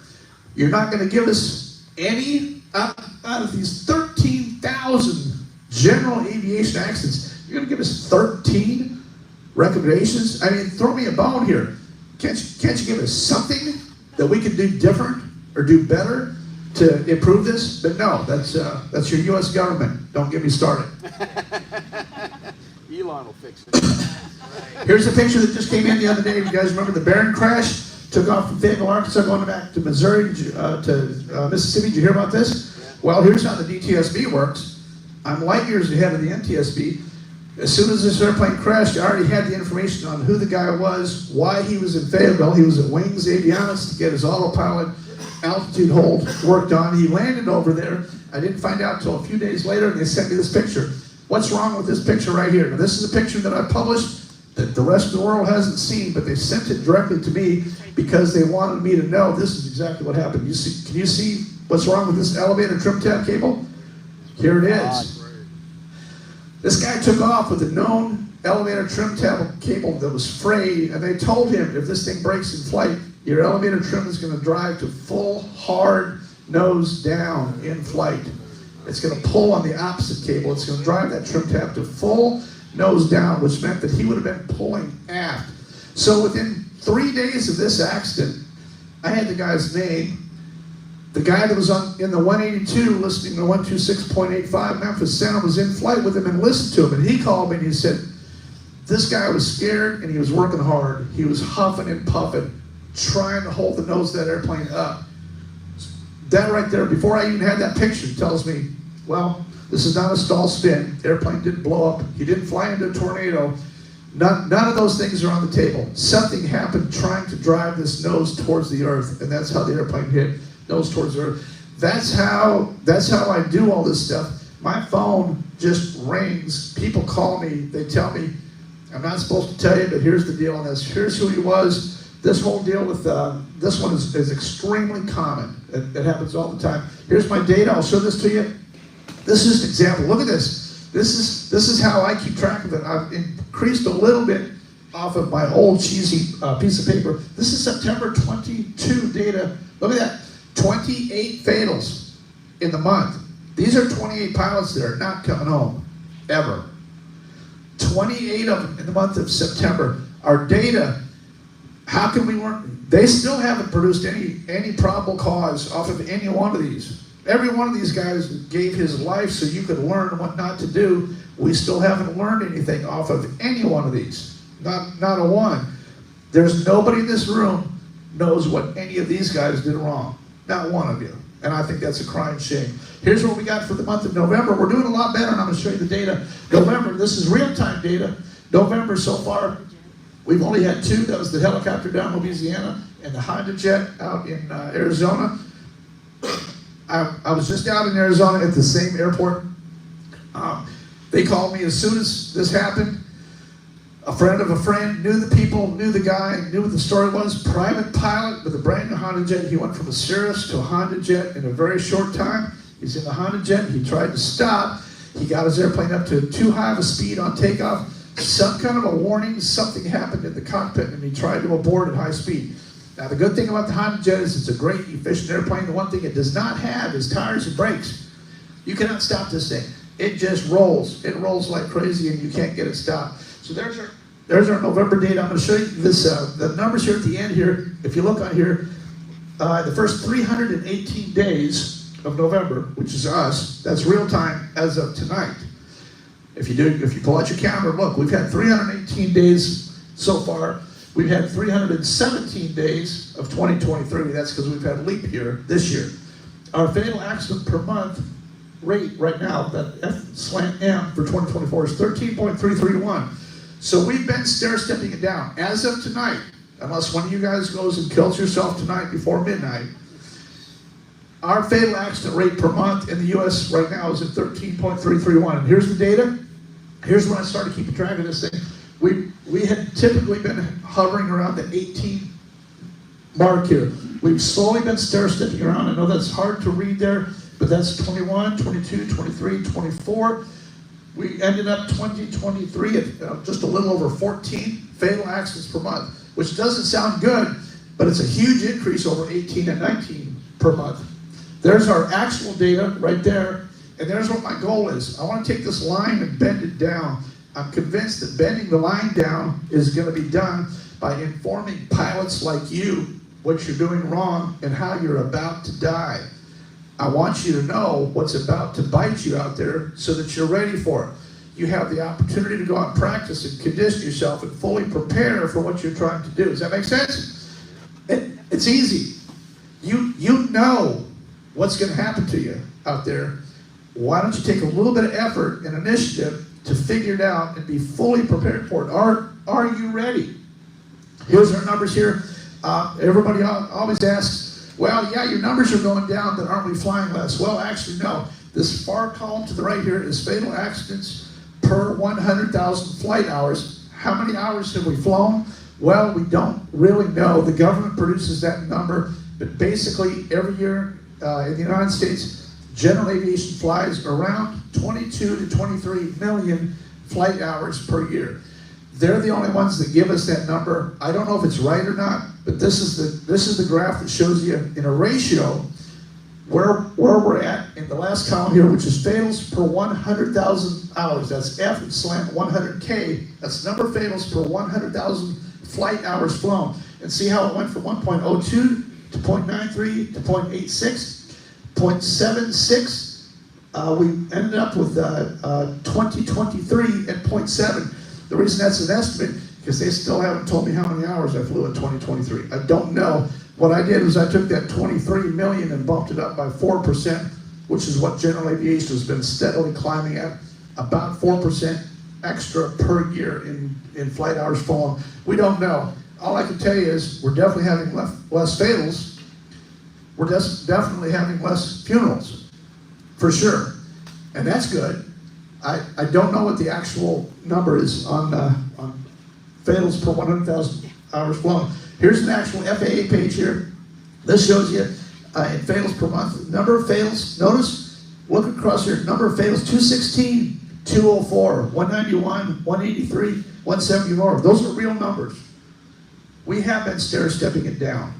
You're not going to give us any out of these 13,000 general aviation accidents. You're going to give us 13 recommendations? I mean, throw me a bone here. Can't you give us something that we can do different or do better to improve this? But no, that's your U.S. government. Don't get me started. Elon will fix it. Here's a picture that just came in the other day. You guys remember the Barron crash? Took off from Fayetteville, Arkansas, going back to Missouri, to Mississippi. Did you hear about this? Yeah. Well, here's how the DTSB works. I'm light years ahead of the NTSB. As soon as this airplane crashed, I already had the information on who the guy was, why he was in Fayetteville. He was at Wings Avionics to get his autopilot altitude hold worked on. He landed over there. I didn't find out until a few days later, and they sent me this picture. What's wrong with this picture right here? Now, this is a picture that I published that the rest of the world hasn't seen, but they sent it directly to me because they wanted me to know this is exactly what happened. Can you see what's wrong with this elevator trim tab cable? Here it is. This guy took off with a known elevator trim tab cable that was frayed, and they told him if this thing breaks in flight, your elevator trim is going to drive to full hard nose down in flight. It's going to pull on the opposite cable. It's going to drive that trim tab to full nose down, which meant that he would have been pulling aft. So within 3 days of this accident, I had the guy's name. The guy that was in the 182 listening to 126.85 Memphis Center was in flight with him and listened to him. And he called me and he said, this guy was scared and he was working hard. He was huffing and puffing, trying to hold the nose of that airplane up. That right there, before I even had that picture, tells me, well, this is not a stall spin. The airplane didn't blow up. He didn't fly into a tornado. None of those things are on the table. Something happened trying to drive this nose towards the earth, and that's how the airplane hit, nose towards the earth. That's how I do all this stuff. My phone just rings. People call me. They tell me, I'm not supposed to tell you, but here's the deal on this. Here's who he was. This whole deal with, this one is extremely common. It happens all the time. Here's my data. I'll show this to you. This is an example. Look at this. This is how I keep track of it. I've increased a little bit off of my old cheesy piece of paper. This is September 22 data. Look at that. 28 fatals in the month. These are 28 pilots that are not coming home, ever. 28 of them in the month of September. Our data, how can we learn? They still haven't produced any probable cause off of any one of these. Every one of these guys gave his life so you could learn what not to do. We still haven't learned anything off of any one of these. Not a one. There's nobody in this room knows what any of these guys did wrong. Not one of you. And I think that's a crying shame. Here's what we got for the month of November. We're doing a lot better, and I'm going to show you the data. November, this is real-time data. November so far, we've only had 2. That was the helicopter down in Louisiana and the Honda jet out in Arizona. I was just out in Arizona at the same airport. They called me as soon as this happened. A friend of a friend knew the people, knew the guy, knew what the story was. Private pilot with a brand new Honda jet. He went from a Cirrus to a Honda jet in a very short time. He's in the Honda jet. He tried to stop. He got his airplane up to too high of a speed on takeoff. Some kind of a warning, something happened in the cockpit, and he tried to abort at high speed. Now, the good thing about the Honda jet is it's a great, efficient airplane. The one thing it does not have is tires and brakes. You cannot stop this thing. It just rolls. It rolls like crazy, and you can't get it stopped. So there's our November data. I'm going to show you this, the numbers here at the end here. If you look on here, the first 318 days of November, which is us, that's real time as of tonight. If you pull out your calendar, look, we've had 318 days so far. We've had 317 days of 2023. That's because we've had a leap year this year. Our fatal accident per month rate right now, that F/M for 2024 is 13.33 to 1. So we've been stair-stepping it down. As of tonight, unless one of you guys goes and kills yourself tonight before midnight, our fatal accident rate per month in the U.S. right now is at 13.331. And here's the data. Here's when I started keeping track of this thing. We had typically been hovering around the 18 mark here. We've slowly been stair-stepping around. I know that's hard to read there, but that's 21, 22, 23, 24. We ended up 2023 at just a little over 14 fatal accidents per month, which doesn't sound good, but it's a huge increase over 18 and 19 per month. There's our actual data right there, and there's what my goal is. I want to take this line and bend it down. I'm convinced that bending the line down is going to be done by informing pilots like you what you're doing wrong and how you're about to die. I want you to know what's about to bite you out there so that you're ready for it. You have the opportunity to go out and practice and condition yourself and fully prepare for what you're trying to do. Does that make sense? It's easy. You know what's going to happen to you out there. Why don't you take a little bit of effort and initiative to figure it out and be fully prepared for it? Are you ready? Here's our numbers here. Everybody always asks, well, yeah, your numbers are going down, but aren't we flying less? Well, actually, no. This far column to the right here is fatal accidents per 100,000 flight hours. How many hours have we flown? Well, we don't really know. The government produces that number, but basically every year in the United States, general aviation flies around 22 to 23 million flight hours per year. They're the only ones that give us that number. I don't know if it's right or not, but this is the graph that shows you in a ratio where we're at in the last column here, which is fatals per 100,000 hours. That's F slant 100K. That's number of fatals per 100,000 flight hours flown. And see how it went from 1.02 to 0.93 to 0.86, 0.76. We ended up with 2023 at 0.7. The reason that's an estimate, because they still haven't told me how many hours I flew in 2023. I don't know. What I did was I took that 23 million and bumped it up by 4%, which is what general aviation has been steadily climbing at, about 4% extra per year in flight hours flown. We don't know. All I can tell you is we're definitely having less fatals. We're definitely having less funerals, for sure. And that's good. I don't know what the actual number is on fatals per 100,000 hours flown. Here's an actual FAA page here. This shows you in fatals per month, number of fatals. Notice, look across here, number of fatals, 216, 204, 191, 183, 174. Those are real numbers. We have been stair-stepping it down.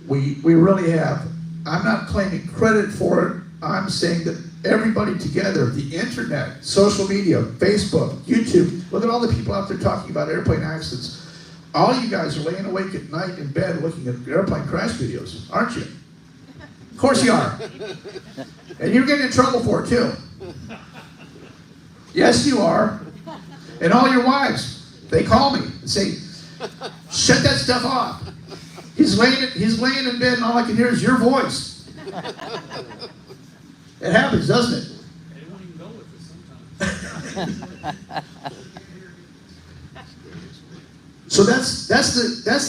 We really have. I'm not claiming credit for it. I'm saying that everybody together, the internet, social media, Facebook, YouTube, look at all the people out there talking about airplane accidents. All you guys are laying awake at night in bed looking at airplane crash videos, aren't you? Of course you are. And you're getting in trouble for it too. Yes, you are. And all your wives, they call me and say, shut that stuff off. He's laying in bed and all I can hear is your voice. It happens, doesn't it? They won't even go with us sometimes. So that's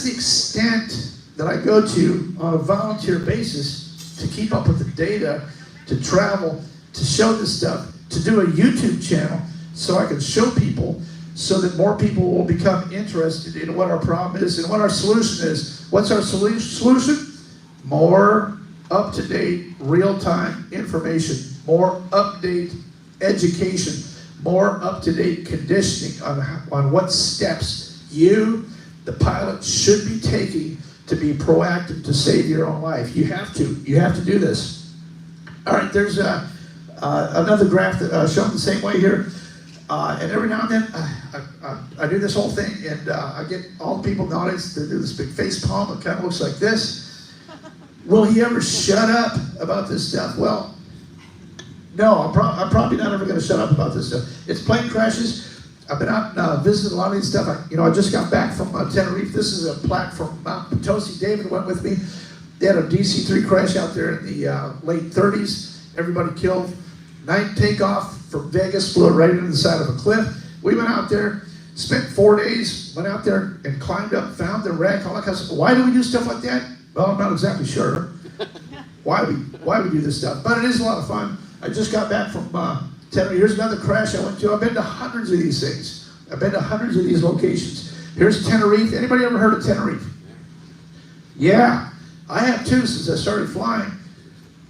the extent that I go to on a volunteer basis to keep up with the data, to travel, to show this stuff, to do a YouTube channel so I can show people so that more people will become interested in what our problem is and what our solution is. What's our solution? More up-to-date, real-time information, more up-to-date education, more up-to-date conditioning on what steps you, the pilot, should be taking to be proactive to save your own life. You have to do this. All right, there's another graph that shown the same way here. And every now and then, I do this whole thing, and I get all the people in the audience to do this big face palm. It kind of looks like this. Will he ever shut up about this stuff? Well, no, I'm probably not ever going to shut up about this stuff. It's plane crashes. I've been out visiting a lot of these stuff. I just got back from Tenerife. This is a plaque from Mount Potosi. David went with me. They had a DC-3 crash out there in the late 30s. Everybody killed. Night takeoff from Vegas, flew it right into the side of a cliff. We went out there, spent 4 days, went out there and climbed up, found the wreck, all that kind of stuff. Why do we do stuff like that? Well, I'm not exactly sure why we do this stuff, but it is a lot of fun. I just got back from Tenerife. Here's another crash I went to. I've been to hundreds of these things. I've been to hundreds of these locations. Here's Tenerife. Anybody ever heard of Tenerife? Yeah, I have too since I started flying.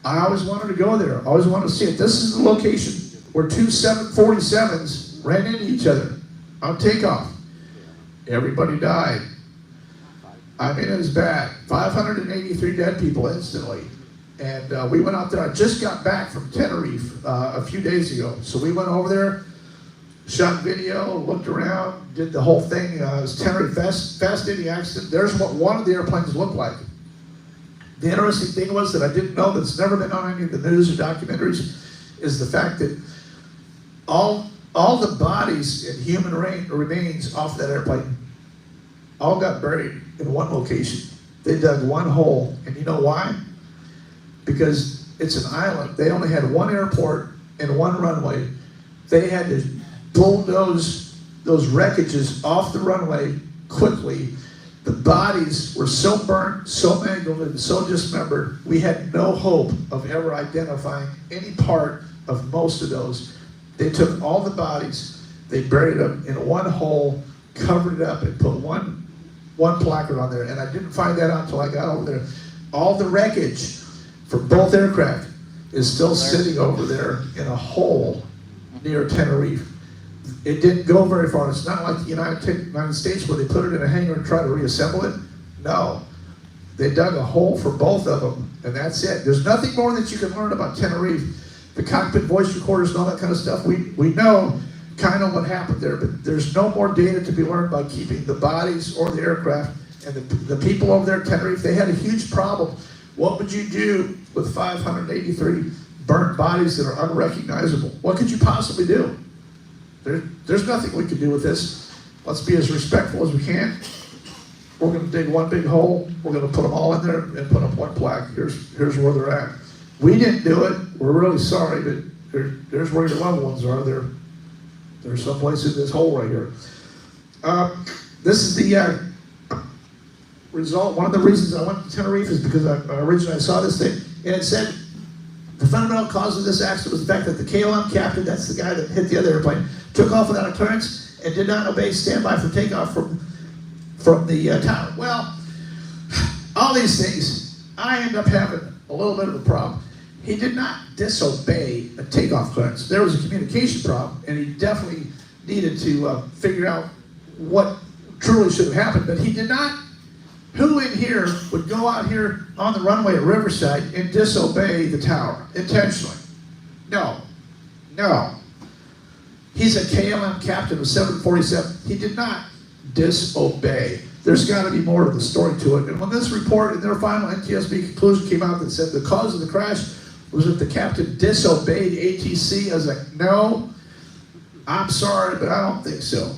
I always wanted to go there. I always wanted to see it. This is the location where two 747s ran into each other on takeoff. Everybody died. I mean, it was bad. 583 dead people instantly. And we went out there. I just got back from Tenerife a few days ago. So we went over there, shot video, looked around, did the whole thing. It was Tenerife fast-ending accident. There's what one of the airplanes looked like. The interesting thing was that I didn't know, that's never been on any of the news or documentaries, is the fact that all the bodies and human remains off that airplane all got buried in one location. They dug one hole, and you know why? Because it's an island. They only had one airport and one runway. They had to bulldoze those wreckages off the runway quickly. The bodies were so burnt, so mangled, and so dismembered, we had no hope of ever identifying any part of most of those. They took all the bodies, they buried them in one hole, covered it up, and put one placard on there. And I didn't find that out until I got over there. All the wreckage for both aircraft is still sitting over there in a hole near Tenerife. It didn't go very far. It's not like the United States where they put it in a hangar and try to reassemble it. No. They dug a hole for both of them, and that's it. There's nothing more that you can learn about Tenerife. The cockpit voice recorders and all that kind of stuff, we know kind of what happened there, but there's no more data to be learned by keeping the bodies or the aircraft. And the people over there at Tenerife, they had a huge problem. What would you do with 583 burnt bodies that are unrecognizable? What could you possibly do? There's nothing we can do with this. Let's be as respectful as we can. We're going to dig one big hole. We're going to put them all in there and put up one plaque. Here's where they're at. We didn't do it. We're really sorry, but there's where your loved ones are. There's someplace in this hole right here. This is the result. One of the reasons I went to Tenerife is because I saw this thing, and it said the fundamental cause of this accident was the fact that the KLM captain, that's the guy that hit the other airplane, took off without a clearance and did not obey standby for takeoff from the tower. Well, all these things, I end up having a little bit of a problem. He did not disobey a takeoff clearance. There was a communication problem, and he definitely needed to figure out what truly should have happened, but he did not. Who in here would go out here on the runway at Riverside and disobey the tower intentionally? No. He's a KLM captain of 747. He did not disobey. There's got to be more to the story to it. And when this report in their final NTSB conclusion came out that said the cause of the crash was that the captain disobeyed ATC, I was like, no, I'm sorry, but I don't think so.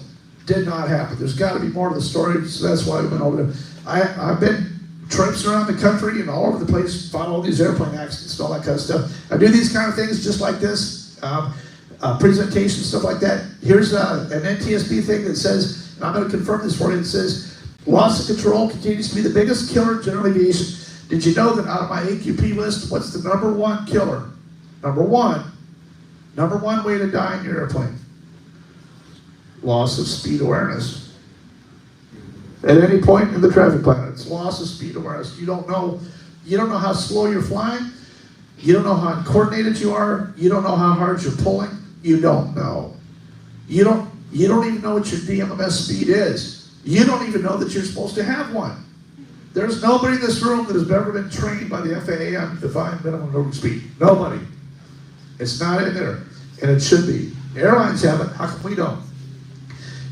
Did not happen. There's got to be more to the story, so that's why we went over there. I've been trips around the country and all over the place, follow all these airplane accidents and all that kind of stuff. I do these kind of things just like this, presentation, stuff like that. Here's an NTSB thing that says, and I'm going to confirm this for you, it says, loss of control continues to be the biggest killer in general aviation. Did you know that out of my AQP list, what's the #1 killer? Number one way to die in your airplane. Loss of speed awareness. At any point in the traffic pattern, it's loss of speed awareness. You don't know how slow you're flying. You don't know how uncoordinated you are. You don't know how hard you're pulling. You don't know. You don't even know what your DMMS speed is. You don't even know that you're supposed to have one. There's nobody in this room that has ever been trained by the FAA on defined minimum road speed. Nobody. It's not in there, and it should be. Airlines have it. How come we don't?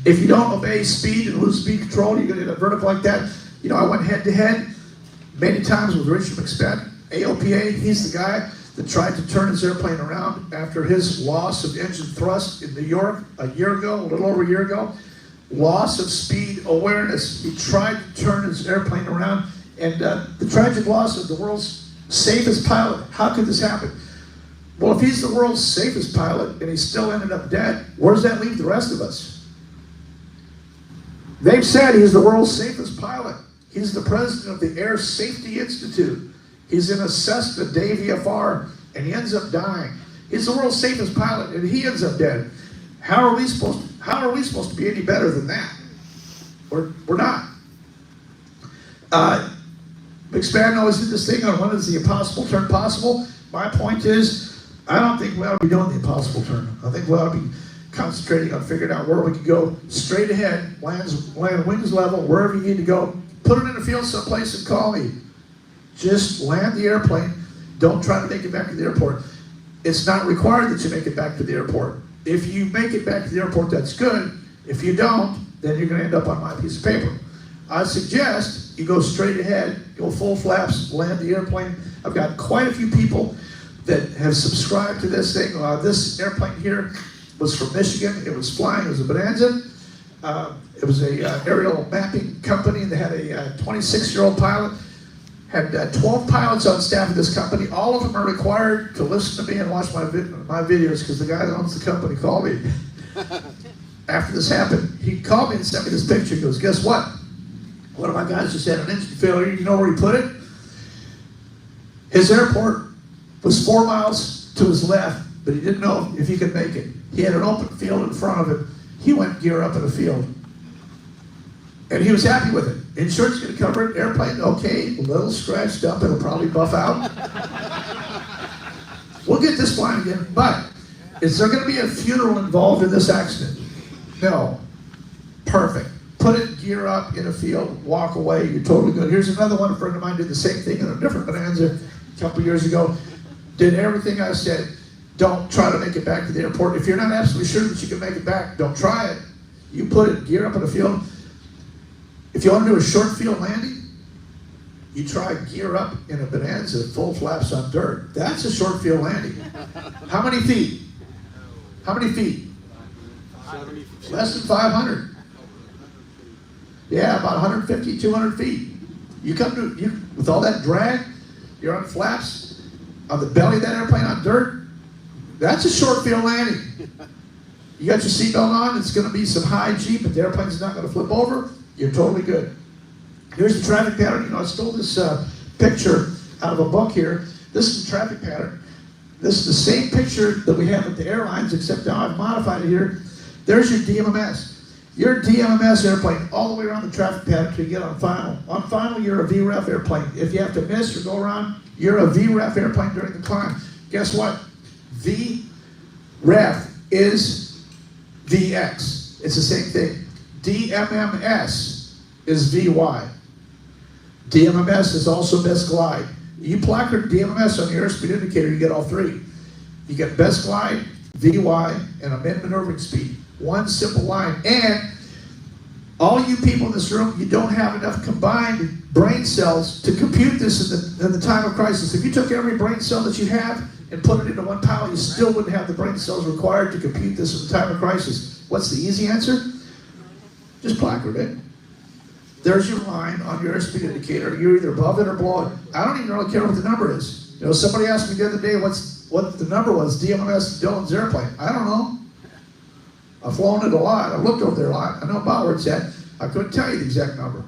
If you don't obey speed and lose speed control, you're going to hit a vertical like that. You know, I went head-to-head many times with Richard McSpadden, AOPA. He's the guy that tried to turn his airplane around after his loss of engine thrust in New York a little over a year ago. Loss of speed awareness. He tried to turn his airplane around, and the tragic loss of the world's safest pilot. How could this happen? Well, if he's the world's safest pilot and he still ended up dead, where does that leave the rest of us? They've said he's the world's safest pilot. He's the president of the Air Safety Institute. He's in a Cessna Day VFR, and he ends up dying. He's the world's safest pilot, and he ends up dead. How are we supposed to be any better than that? We're not. McSpadden always did this thing on when is the impossible turn possible. My point is, I don't think we ought to be doing the impossible turn. I think we ought to be concentrating on figuring out where we can go straight ahead, land wings level, wherever you need to go. Put it in a field someplace and call me. Just land the airplane. Don't try to make it back to the airport. It's not required that you make it back to the airport. If you make it back to the airport, that's good. If you don't, then you're going to end up on my piece of paper. I suggest you go straight ahead, go full flaps, land the airplane. I've got quite a few people that have subscribed to this thing. This airplane here was from Michigan. It was flying. It was a Bonanza. It was a aerial mapping company. They had a 26-year-old pilot. Had 12 pilots on staff at this company. All of them are required to listen to me and watch my videos because the guy that owns the company called me after this happened. He called me and sent me this picture. He goes, guess what? One of my guys just had an engine failure. You know where he put it? His airport was 4 miles to his left, but he didn't know if he could make it. He had an open field in front of him. He went gear up in the field. And he was happy with it. Insurance going to cover it. Airplane, okay, a little scratched up. It'll probably buff out. We'll get this flying again. But is there going to be a funeral involved in this accident? No. Perfect. put it, gear up in a field, walk away, you're totally good. Here's another one, a friend of mine did the same thing in a different Bonanza a couple years ago. Did everything I said. Don't try to make it back to the airport. If you're not absolutely sure that you can make it back, don't try it. You put it, gear up in the field. If you want to do a short field landing, you try gear up in a Bonanza, full flaps on dirt. That's a short field landing. How many feet? How many feet? Less than 500. Yeah, about 150, 200 feet. You come to, with all that drag, you're on flaps, on the belly of that airplane on dirt, that's a short field landing. You got your seatbelt on, it's gonna be some high G, but the airplane's not gonna flip over, you're totally good. Here's the traffic pattern. You know, I stole this picture out of a book here. This is the traffic pattern. This is the same picture that we have at the airlines, except now I've modified it here. There's your DMMS. Your DMMS airplane all the way around the traffic pattern until you get on final. On final, you're a VREF airplane. If you have to miss or go around, you're a VREF airplane during the climb. Guess what? VREF is VX. It's the same thing. DMMS is VY. DMMS is also best glide. You placard DMMS on your airspeed indicator, you get all three. You get best glide, VY, and a mid-maneuvering speed. One simple line. And all you people in this room, you don't have enough combined brain cells to compute this in the time of crisis. If you took every brain cell that you have and put it into one pile, you still wouldn't have the brain cells required to compute this in the time of crisis. What's the easy answer? Just placard it. There's your line on your airspeed indicator. You're either above it or below it. I don't even really care what the number is. You know, somebody asked me the other day what the number was, DMMS Dylan's airplane. I don't know. I've flown it a lot. I've looked over there a lot. I know about where it's at. I couldn't tell you the exact number.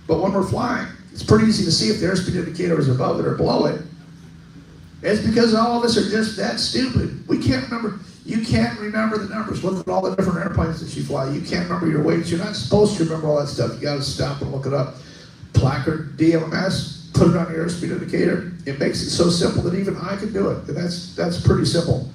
But when we're flying, it's pretty easy to see if the airspeed indicator is above it or below it. It's because all of us are just that stupid. We can't remember. You can't remember the numbers. Look at all the different airplanes that you fly. You can't remember your weights. You're not supposed to remember all that stuff. You got to stop and look it up. Placard, DMMS, put it on your airspeed indicator. It makes it so simple that even I can do it. And that's pretty simple.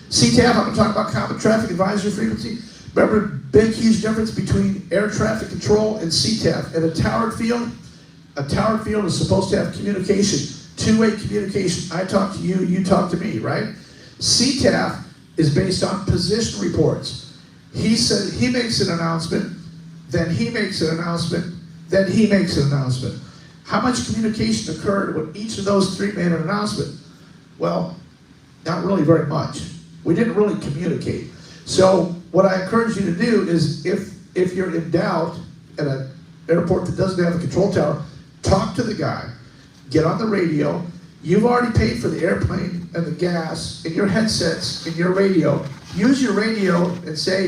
CTAF, I'm going to talk about Common Traffic Advisory Frequency. Remember, big, huge difference between air traffic control and CTAF. At a towered field is supposed to have communication, two-way communication. I talk to you, you talk to me, right? CTAF is based on position reports. He says he makes an announcement, then he makes an announcement, then he makes an announcement. How much communication occurred when each of those three made an announcement? Well, not really very much. We didn't really communicate. So what I encourage you to do is if you're in doubt at an airport that doesn't have a control tower, talk to the guy, get on the radio. You've already paid for the airplane and the gas and your headsets and your radio. Use your radio and say,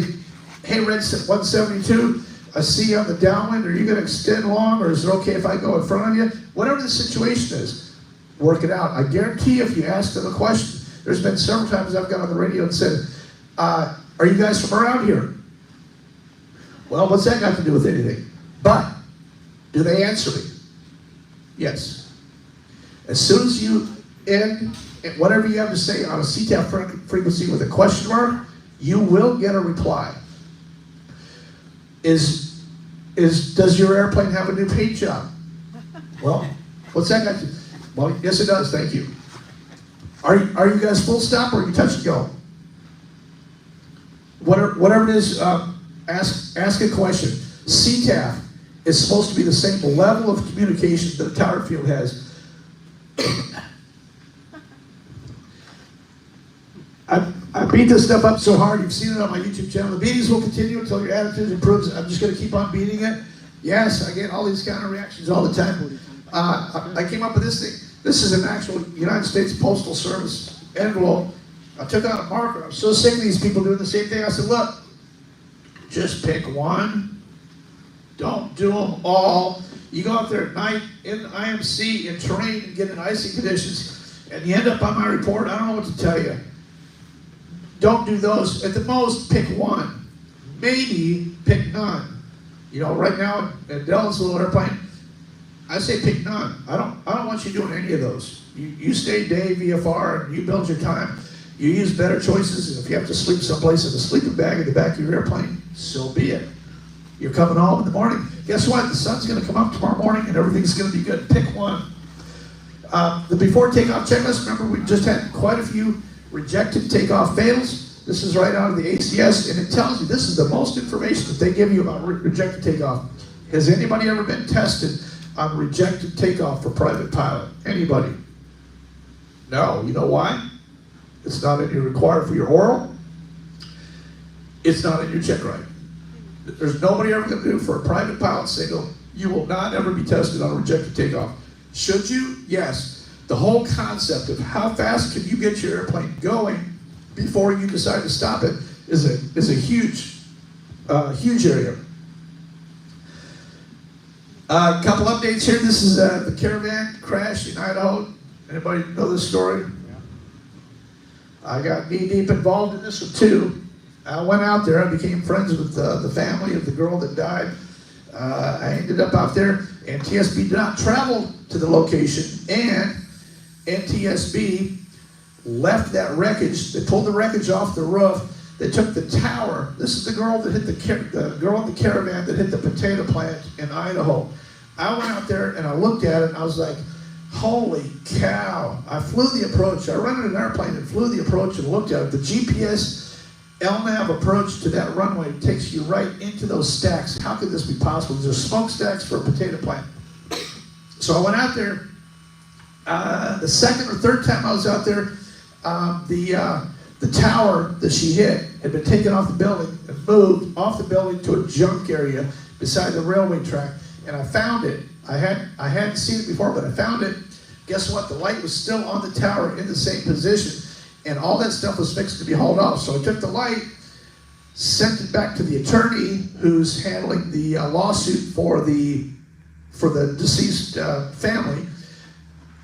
hey, Red 172, I see you on the downwind. Are you going to extend long, or is it okay if I go in front of you? Whatever the situation is, work it out. I guarantee if you ask them a question, there's been several times I've got on the radio and said, are you guys from around here? Well, what's that got to do with anything? But, do they answer me? Yes. As soon as you end whatever you have to say on a CTAF frequency with a question mark, you will get a reply. Does your airplane have a new paint job? Well, what's that got to do? Well, yes it does, thank you. Are you guys full stop or are you touch and go? Whatever it is, ask a question. CTAF is supposed to be the same level of communication that a tower field has. I beat this stuff up so hard, you've seen it on my YouTube channel. The beatings will continue until your attitude improves. I'm just going to keep on beating it. Yes, I get all these kind of reactions all the time. I came up with this thing. This is an actual United States Postal Service envelope. I took out a marker. I'm so sick of these people doing the same thing. I said, look, just pick one. Don't do them all. You go out there at night in IMC, in terrain, and get in icy conditions, and you end up on my report. I don't know what to tell you. Don't do those. At the most, pick one. Maybe pick none. You know, right now at Dylan's little airplane, I say pick none. I don't want you doing any of those. You stay day VFR and you build your time. You use better choices, and if you have to sleep someplace in the sleeping bag in the back of your airplane, so be it. You're coming home in the morning. Guess what? The sun's going to come up tomorrow morning and everything's going to be good. Pick one. The before takeoff checklist, remember we just had quite a few rejected takeoff fails. This is right out of the ACS, and it tells you this is the most information that they give you about rejected takeoff. Has anybody ever been tested on rejected takeoff for private pilot? Anybody? No. You know why? It's not in your required for your oral. It's not in your check ride. There's nobody ever going to do for a private pilot single. You will not ever be tested on a rejected takeoff. Should you? Yes. The whole concept of how fast can you get your airplane going before you decide to stop it is a huge area. A couple updates here. This is the Caravan crash in Idaho. Anybody know this story? Yeah. I got knee deep involved in this one too. I went out there. I became friends with the family of the girl that died. I ended up out there, and TSB did not travel to the location, and NTSB left that wreckage. They pulled the wreckage off the roof. They took the tower. This is the girl that hit the girl in the Caravan that hit the potato plant in Idaho. I went out there and I looked at it and I was like, holy cow. I flew the approach. I rented an airplane and flew the approach and looked at it. The GPS LNAV approach to that runway takes you right into those stacks. How could this be possible? There's smokestacks for a potato plant. So I went out there. The second or third time I was out there, the tower that she hit had been taken off the building and moved off the building to a junk area beside the railway track. And I found it. I hadn't seen it before, but I found it. Guess what? The light was still on the tower in the same position. And all that stuff was fixed to be hauled off. So I took the light, sent it back to the attorney who's handling the lawsuit for the deceased family.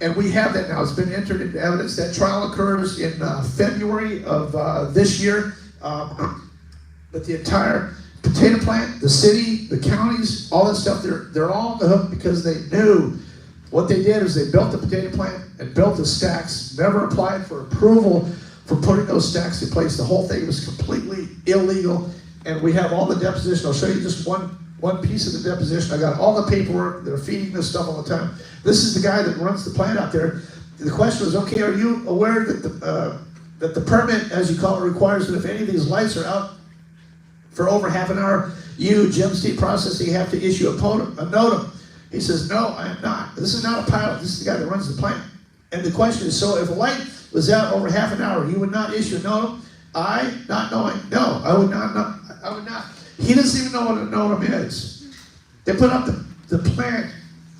And we have that now. It's been entered into evidence. That trial occurs in February of this year. But the entire potato plant, the city, the counties, all that stuff, they're all on the hook because they knew what they did is they built the potato plant and built the stacks, never applied for approval for putting those stacks in place. The whole thing was completely illegal. And we have all the deposition. I'll show you just one piece of the deposition. I got all the paperwork. They're feeding this stuff all the time. This is the guy that runs the plant out there. The question was, okay, are you aware that the permit, as you call it, requires that if any of these lights are out for over half an hour, you, Jim Steed Processing, have to issue a NOTAM. He says, no, I am not. This is not a pilot. This is the guy that runs the plant. And the question is, so if a light was out over half an hour, you would not issue a NOTAM? I, not knowing, no, I would not. I would not. He doesn't even know what a NOTAM is. They put up the plant,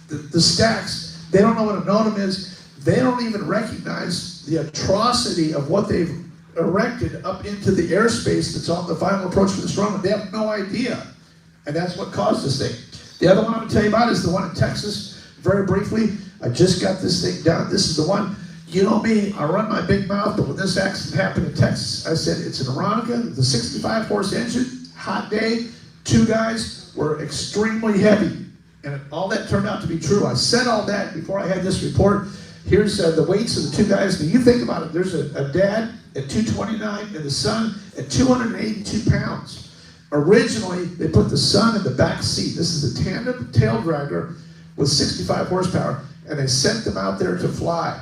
the stacks. They don't know what a NOTAM is. They don't even recognize the atrocity of what they've erected up into the airspace that's on the final approach for this runway. They have no idea. And that's what caused this thing. The other one I'm going to tell you about is the one in Texas. Very briefly, I just got this thing done. This is the one, you know me, I run my big mouth, but when this accident happened in Texas, I said, it's an Aeronica, the 65-horse engine, hot day, two guys were extremely heavy. And all that turned out to be true. I said all that before I had this report. Here's the weights of the two guys. Now you think about it, there's a dad at 229 and the son at 282 pounds. Originally, they put the son in the back seat. This is a tandem tail dragger with 65 horsepower, and they sent them out there to fly.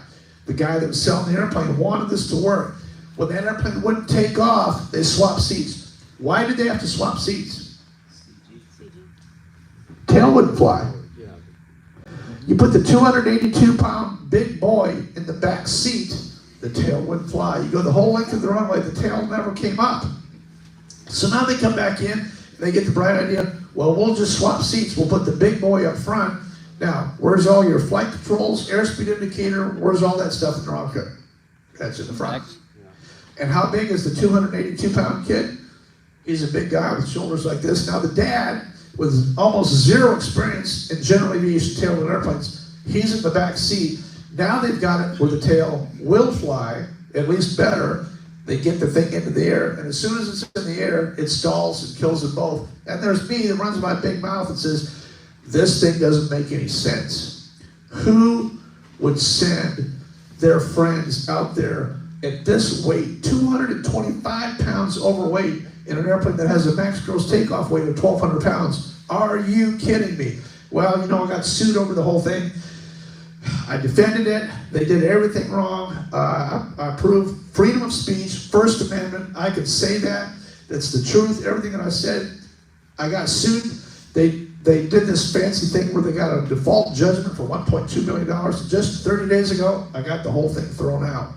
The guy that was selling the airplane wanted this to work. When that airplane wouldn't take off, they swapped seats. Why did they have to swap seats? Tail wouldn't fly. You put the 282-pound big boy in the back seat, the tail wouldn't fly. You go the whole length of the runway, the tail never came up. So now they come back in, and they get the bright idea, well, we'll just swap seats. We'll put the big boy up front. Now, where's all your flight controls, airspeed indicator, where's all that stuff in the rocket? That's in the front. And how big is the 282-pound kid? He's a big guy with shoulders like this. Now the dad, with almost zero experience in general aviation tail airplanes, he's in the back seat. Now they've got it where the tail will fly, at least better. They get the thing into the air, and as soon as it's in the air, it stalls and kills them both. And there's me that runs my big mouth and says, this thing doesn't make any sense. Who would send their friends out there at this weight, 225 pounds overweight in an airplane that has a max gross takeoff weight of 1,200 pounds. Are you kidding me? Well, you know, I got sued over the whole thing. I defended it. They did everything wrong. I proved freedom of speech, First Amendment. I could say that. That's the truth. Everything that I said. I got sued. They did this fancy thing where they got a default judgment for $1.2 million. Just 30 days ago, I got the whole thing thrown out.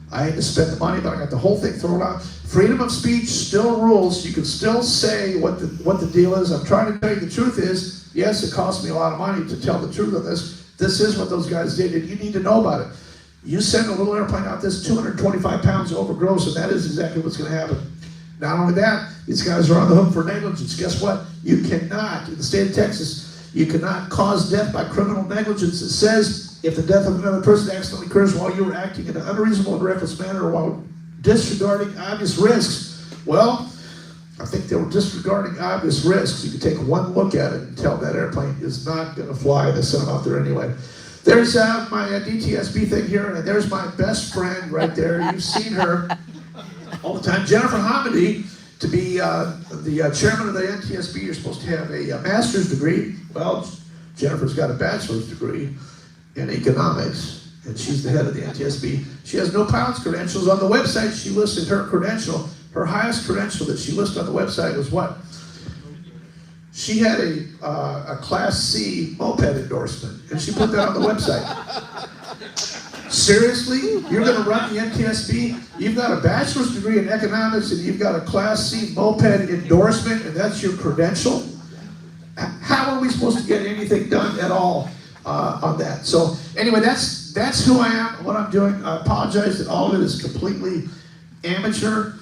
I had to spend the money, but I got the whole thing thrown out. Freedom of speech still rules. You can still say what the deal is. I'm trying to tell you the truth is, yes, it cost me a lot of money to tell the truth of this. This is what those guys did, and you need to know about it. You send a little airplane out that's 225 pounds over gross, and that is exactly what's going to happen. Not only that, these guys are on the hook for negligence. Guess what? You cannot, in the state of Texas, you cannot cause death by criminal negligence. It says if the death of another person accidentally occurs while you were acting in an unreasonable and reckless manner or while disregarding obvious risks. Well, I think they were disregarding obvious risks. You can take one look at it and tell that airplane is not going to fly. They sent them out there anyway. There's my DTSB thing here, and there's my best friend right there. You've seen her all the time. Jennifer Hamady, to be the chairman of the NTSB, you're supposed to have a master's degree. Well, Jennifer's got a bachelor's degree in economics, and she's the head of the NTSB. She has no pilot's credentials. On the website, she listed her credential. Her highest credential that she listed on the website was what? She had a Class C moped endorsement, and she put that on the website. Seriously? You're going to run the NTSB? You've got a bachelor's degree in economics, and you've got a Class C moped endorsement, and that's your credential? How are we supposed to get anything done at all on that? So anyway, that's who I am, what I'm doing. I apologize that all of it is completely amateur.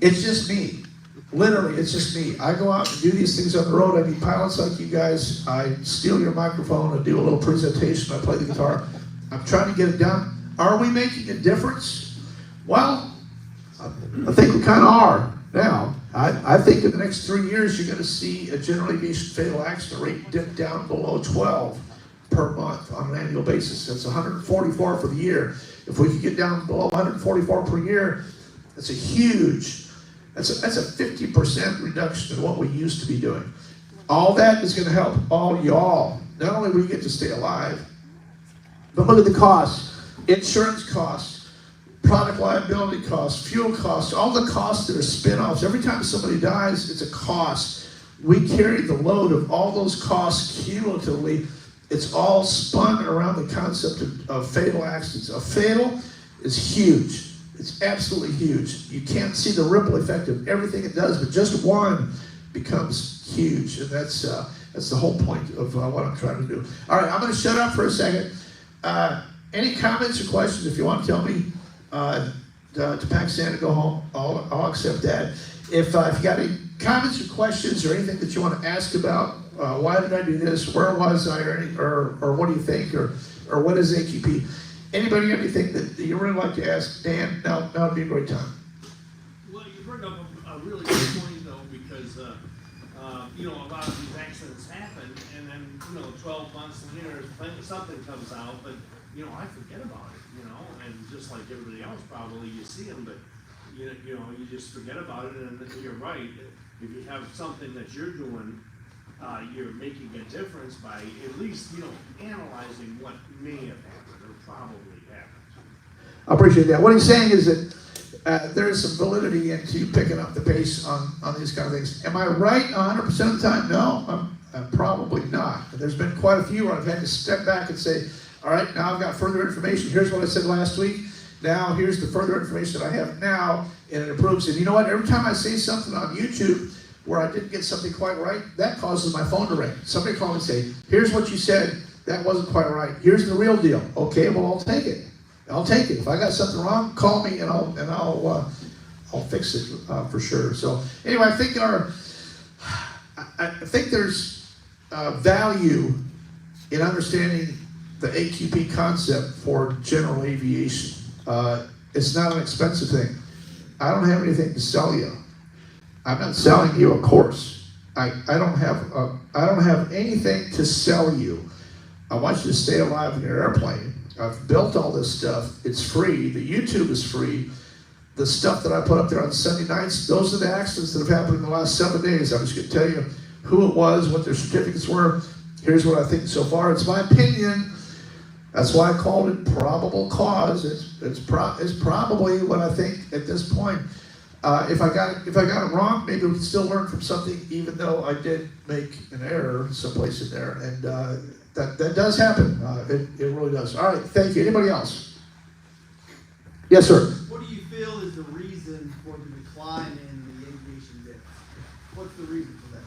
It's just me. Literally, it's just me. I go out and do these things on the road. I meet pilots like you guys. I steal your microphone. I do a little presentation. I play the guitar. I'm trying to get it done. Are we making a difference? Well, I think we kind of are now. I think in the next 3 years, you're going to see a general aviation fatal accident rate dip down below 12 per month on an annual basis. That's 144 for the year. If we could get down below 144 per year, that's a huge. That's a 50% reduction in what we used to be doing. All that is going to help all y'all. Not only will you get to stay alive, but look at the costs. Insurance costs, product liability costs, fuel costs, all the costs that are spin-offs. Every time somebody dies, it's a cost. We carry the load of all those costs cumulatively. It's all spun around the concept of fatal accidents. A fatal is huge. It's absolutely huge. You can't see the ripple effect of everything it does, but just one becomes huge, and that's the whole point of what I'm trying to do. All right, I'm going to shut up for a second. Any comments or questions? If you want to tell me to Pakistan to go home, I'll accept that. If you got any comments or questions or anything that you want to ask about, why did I do this? Where was I? Or what do you think? Or what is AQP? Anybody got anything that you really like to ask Dan? Now would be a great time. Well, you bring up a really good point, though, because, you know, a lot of these accidents happen, and then, 12 months later, something comes out, but, I forget about it, and just like everybody else, probably, you see them, but, you just forget about it, and you're right. If you have something that you're doing, you're making a difference by at least, analyzing what may have happened or probably happened. I appreciate that. What he's saying is that there is some validity into picking up the pace on these kind of things. Am I right 100% of the time? No, I'm probably not. There's been quite a few where I've had to step back and say, all right, now I've got further information. Here's what I said last week. Now here's the further information that I have now, and it improves. And you know what? Every time I say something on YouTube where I didn't get something quite right, that causes my phone to ring. Somebody call me and say, here's what you said, that wasn't quite right. Here's the real deal. Okay, well, I'll take it. I'll take it. If I got something wrong, call me and I'll fix it for sure. So anyway, I think there's value in understanding the AQP concept for general aviation. It's not an expensive thing. I don't have anything to sell you. I'm not selling you a course. I don't have anything to sell you. I want you to stay alive in your airplane. I've built all this stuff. It's free. The YouTube is free. the stuff that I put up there on Sunday nights, those are the accidents that have happened in the last 7 days. I'm just going to tell you who it was, what their certificates were. Here's what I think so far. It's my opinion. That's why I called it probable cause. It's probably what I think at this point. If I got it wrong, maybe we can still learn from something, even though I did make an error someplace in there. And that does happen. It really does. All right, thank you. Anybody else? Yes, sir. What do you feel is the reason for the decline in the aviation deaths? What's the reason for that?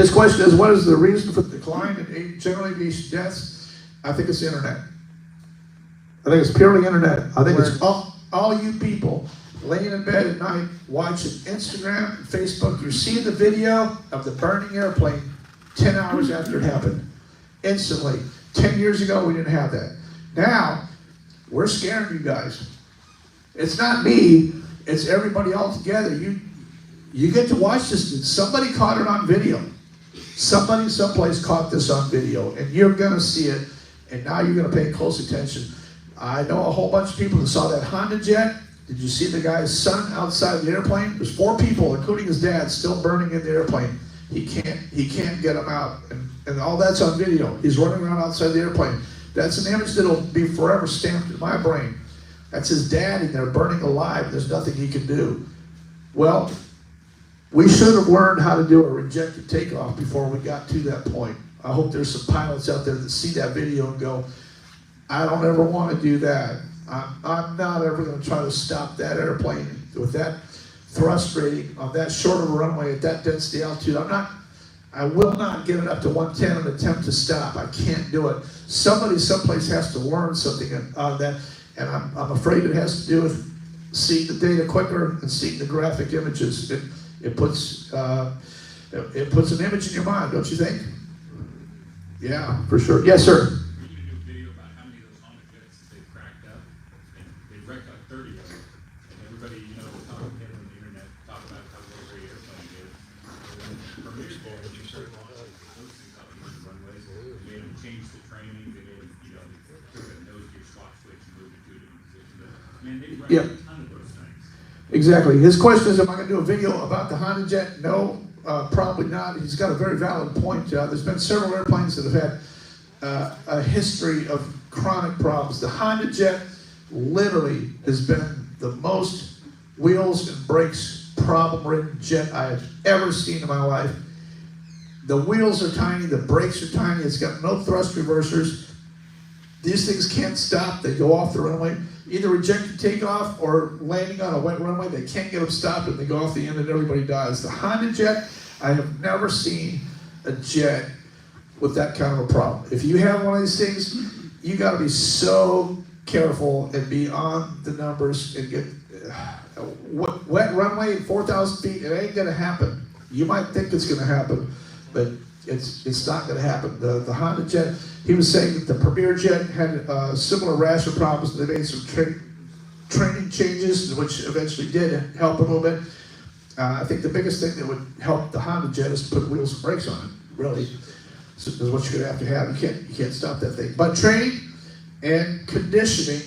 His question is, what is the reason for the decline in general aviation deaths? I think it's the internet. I think it's purely internet. I think it's all you people laying in bed at night watching Instagram and Facebook. You're seeing the video of the burning airplane 10 hours after it happened. Instantly. 10 years ago, we didn't have that. Now, we're scaring you guys. It's not me. It's everybody all together. You get to watch this. Somebody caught it on video. Somebody someplace caught this on video, and you're going to see it, and now you're going to pay close attention. I know a whole bunch of people that saw that Honda jet. Did you see the guy's son outside the airplane? There's 4 people, including his dad, still burning in the airplane. He can't get them out, and all that's on video. He's running around outside the airplane. That's an image that'll be forever stamped in my brain. That's his dad in there burning alive. There's nothing he can do. Well, we should have learned how to do a rejected takeoff before we got to that point. I hope there's some pilots out there that see that video and go, I don't ever want to do that. I'm not ever going to try to stop that airplane with that thrust rating on that short of a runway at that density altitude. I will not get it up to 110 and attempt to stop. I can't do it. Somebody someplace has to learn something on that, and I'm afraid it has to do with seeing the data quicker and seeing the graphic images. It puts an image in your mind, don't you think? Yeah, for sure. Yes, sir. We need to do a video about how many of those Honda jets they've cracked up, and they've wrecked like 30 of them. And everybody, talk on the internet, talk about how great airplane it is. And from your board, you started those things out on the runways. They made them change the training. They made them, took a nose gear swap switch and moved it to a different position. But man, they wrecked a ton of those things. Exactly. His question is, am I going to do a video about the Honda jet? No, probably not. He's got a very valid point. There's been several airplanes that have had a history of chronic problems. The Honda jet literally has been the most wheels and brakes problem-ridden jet I have ever seen in my life. The wheels are tiny, the brakes are tiny, it's got no thrust reversers. These things can't stop, they go off the runway. Either rejected takeoff or landing on a wet runway, they can't get them stopped and they go off the end and everybody dies. The Honda jet, I have never seen a jet with that kind of a problem. If you have one of these things, you got to be so careful and be on the numbers and get wet runway at 4,000 feet. It ain't gonna happen. You might think it's gonna happen, but it's not gonna happen. The Honda jet, he was saying that the Premier jet had similar rash of problems. They made some training changes, which eventually did help a little bit. I think the biggest thing that would help the Honda jet is to put wheels and brakes on it. Really, so is what you're gonna have. You can't stop that thing. But training and conditioning.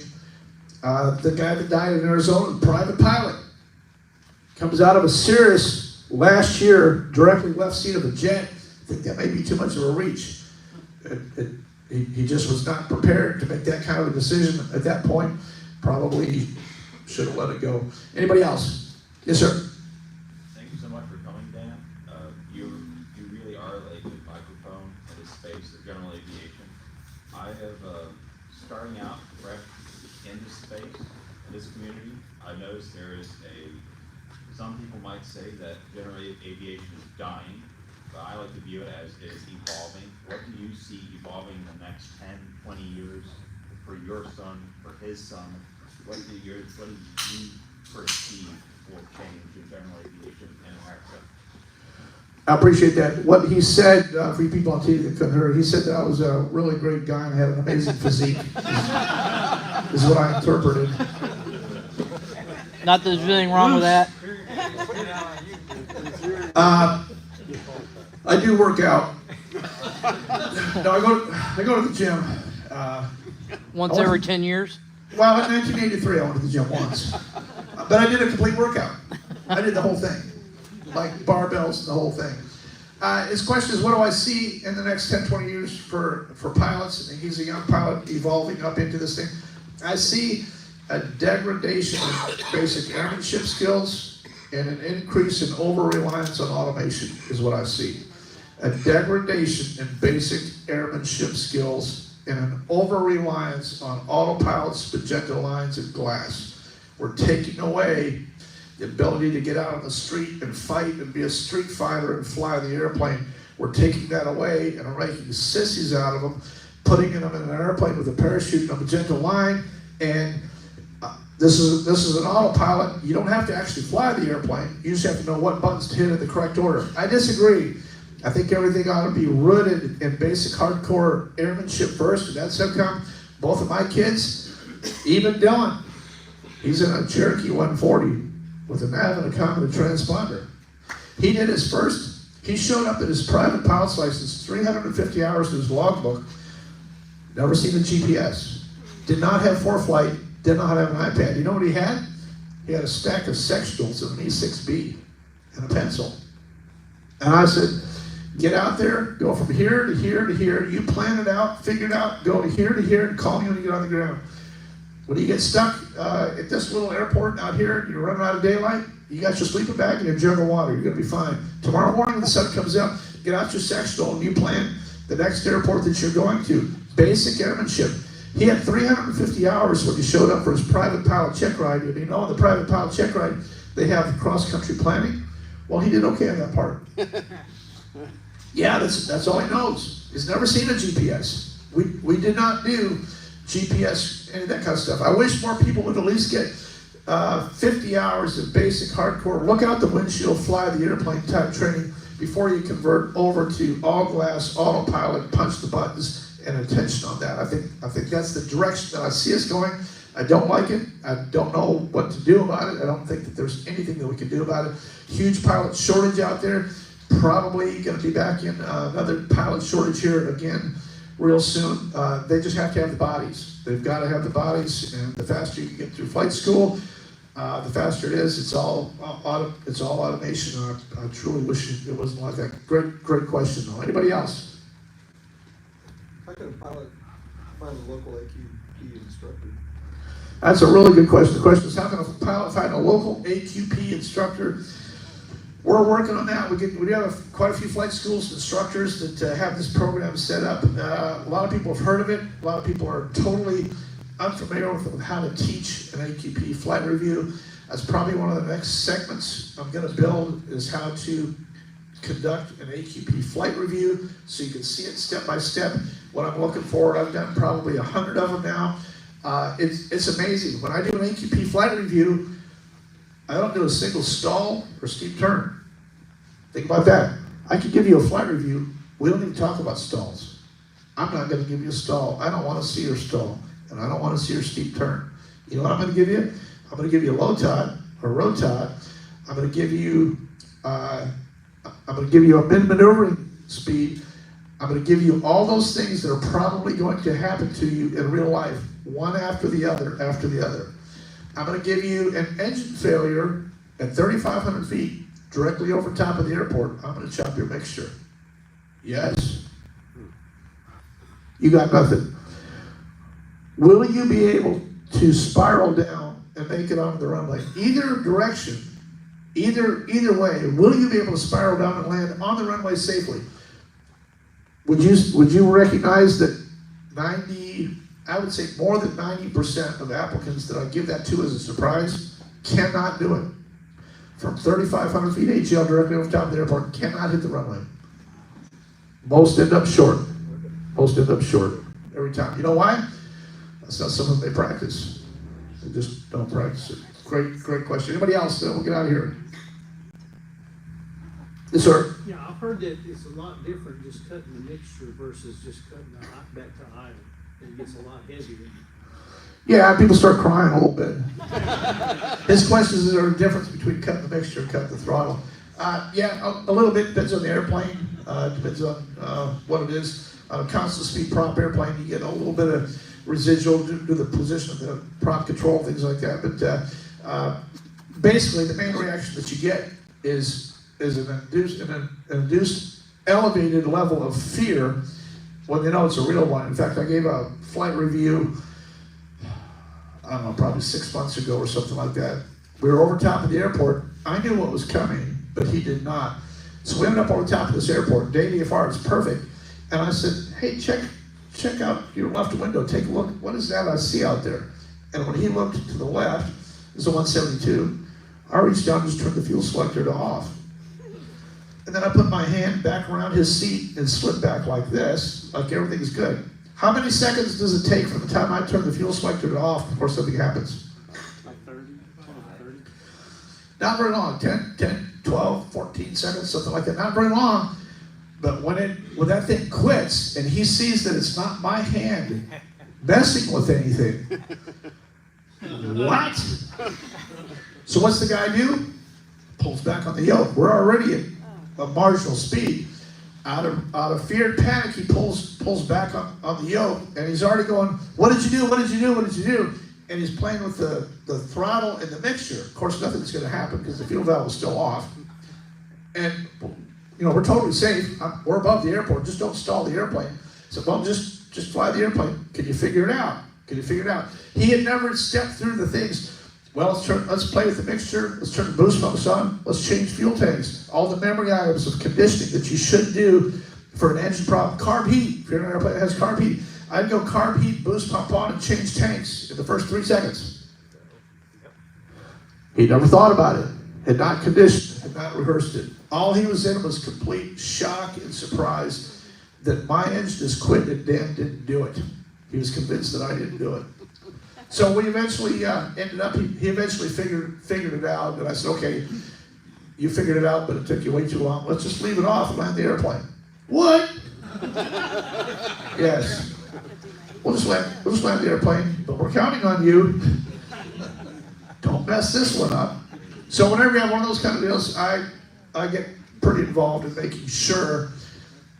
The guy that died in Arizona, the private pilot, comes out of a serious last year directly left seat of a jet. I think that may be too much of a reach. He just was not prepared to make that kind of a decision at that point. Probably should have let it go. Anybody else? Yes, sir. Thank you so much for coming, Dan. You really are a good microphone in this space of general aviation. I have, starting out fresh in this space, in this community, I've noticed there is some people might say that general aviation is dying, but I like to view it as is evolving. What do you see evolving in the next 10, 20 years for your son, for his son? What do you perceive will change in general aviation in America? I appreciate that. What he said, for you people on TV that couldn't hear, he said that I was a really great guy and had an amazing physique. Is what I interpreted. Not that there's anything wrong with that. I do work out. No, I go to the gym. Once every 10 years. Well, in 1983, I went to the gym once. But I did a complete workout. I did the whole thing, like barbells and the whole thing. His question is, what do I see in the next 10, 20 years for pilots? And he's a young pilot evolving up into this thing. I see a degradation in basic airmanship skills and an increase in over-reliance on automation is what I see. A degradation in basic airmanship skills and an over-reliance on autopilots, magenta lines, and glass. We're taking away the ability to get out on the street and fight and be a street fighter and fly the airplane. We're taking that away and we're making sissies out of them, putting them in an airplane with a parachute and a magenta line. And this is an autopilot. You don't have to actually fly the airplane. You just have to know what buttons to hit in the correct order. I disagree. I think everything ought to be rooted in basic hardcore airmanship first, and that's how come both of my kids, even Dylan, he's in a Cherokee 140 with a nav and a comm and a transponder. He did his first, he showed up at his private pilot's license, 350 hours in his logbook, never seen a GPS, did not have ForeFlight, did not have an iPad. You know what he had? He had a stack of sectionals of an E6B and a pencil. And I said, get out there, go from here to here to here. You plan it out, figure it out, go here to here, and call me when you get on the ground. When you get stuck at this little airport out here, you're running out of daylight, you got your sleeping bag and your jug of water. You're going to be fine. Tomorrow morning when the sun comes up, get out your sectional and you plan the next airport that you're going to. Basic airmanship. He had 350 hours when he showed up for his private pilot check ride. And you know, in the private pilot check ride, they have cross-country planning. Well, he did okay on that part. Yeah, that's all he knows. He's never seen a GPS. We did not do GPS, any of that kind of stuff. I wish more people would at least get 50 hours of basic hardcore, look out the windshield, fly the airplane type training before you convert over to all glass, autopilot, punch the buttons, and attention on that. I think that's the direction that I see us going. I don't like it. I don't know what to do about it. I don't think that there's anything that we can do about it. Huge pilot shortage out there. Probably going to be back in another pilot shortage here again real soon. They just have to have the bodies. They've got to have the bodies, and the faster you can get through flight school, the faster it is. It's all automation. I truly wish it wasn't like that. Great question though. Anybody else? How can a pilot find a local AQP instructor? That's a really good question. The question is, how can a pilot find a local AQP instructor? We're working on that. We have quite a few flight schools, instructors that have this program set up. A lot of people have heard of it. A lot of people are totally unfamiliar with how to teach an AQP flight review. That's probably one of the next segments I'm going to build, is how to conduct an AQP flight review so you can see it step by step. What I'm looking for, I've done probably 100 of them now. It's amazing. When I do an AQP flight review, I don't do a single stall or steep turn. Think about that. I could give you a flight review. We don't even talk about stalls. I'm not going to give you a stall. I don't want to see your stall, and I don't want to see your steep turn. You know what I'm going to give you? I'm going to give you a low tide or row tide. I'm going to give you a mid-maneuvering speed. I'm going to give you all those things that are probably going to happen to you in real life, one after the other after the other. I'm going to give you an engine failure at 3,500 feet directly over top of the airport. I'm going to chop your mixture. Yes. You got nothing. Will you be able to spiral down and make it onto the runway? Either direction, either way, will you be able to spiral down and land on the runway safely? Would you recognize that I would say more than 90% of applicants that I give that to as a surprise cannot do it. From 3,500 feet AGL directly over top of the airport, cannot hit the runway. Most end up short. Most end up short every time. You know why? That's not something they practice. They just don't practice it. Great question. Anybody else? We'll get out of here. Yes, sir. Yeah, I've heard that it's a lot different just cutting the mixture versus just cutting the back to idle. It gets a lot heavier. Yeah, people start crying a little bit. His question is, there a difference between cutting the mixture and cutting the throttle? Yeah, a little bit. Depends on the airplane. Depends on what it is. On a constant speed prop airplane, you get a little bit of residual due to the position of the prop control, things like that. But basically the main reaction that you get is an induced elevated level of fear when they know it's a real one. In fact, I gave a flight review, I don't know, probably 6 months ago or something like that. We were over top of the airport. I knew what was coming, but he did not. So we ended up over top of this airport. Day VFR is perfect. And I said, hey, check out your left window. Take a look. What is that I see out there? And when he looked to the left, it's a 172. I reached down and just turned the fuel selector to off. And then I put my hand back around his seat and slid back like this, like everything's good. How many seconds does it take from the time I turn the fuel selector to off before something happens? Like 30, 30. Not very long, 10, 12, 14 seconds, something like that. Not very long, but when that thing quits and he sees that it's not my hand messing with anything, what? So what's the guy do? Pulls back on the yoke. We're already at a marginal speed. Out of fear and panic, he pulls back on the yoke, and he's already going, what did you do? What did you do? What did you do? And he's playing with the throttle and the mixture. Of course, nothing's going to happen because the fuel valve is still off. And, you know, we're totally safe. We're above the airport. Just don't stall the airplane. So, well, just fly the airplane. Can you figure it out? Can you figure it out? He had never stepped through the things. Well, let's play with the mixture. Let's turn the boost pumps on. Let's change fuel tanks. All the memory items of conditioning that you should do for an engine problem. Carb heat. If you're in an airplane that has carb heat, I'd go carb heat, boost pump on, and change tanks in the first 3 seconds. He never thought about it. Had not conditioned. Had not rehearsed it. All he was in was complete shock and surprise that my engine is quit and Dan didn't do it. He was convinced that I didn't do it. So we eventually ended up, he eventually figured it out, and I said, okay, you figured it out, but it took you way too long. Let's just leave it off and land the airplane. What? Yes. We'll just land the airplane, but we're counting on you. Don't mess this one up. So whenever you have one of those kind of deals, I get pretty involved in making sure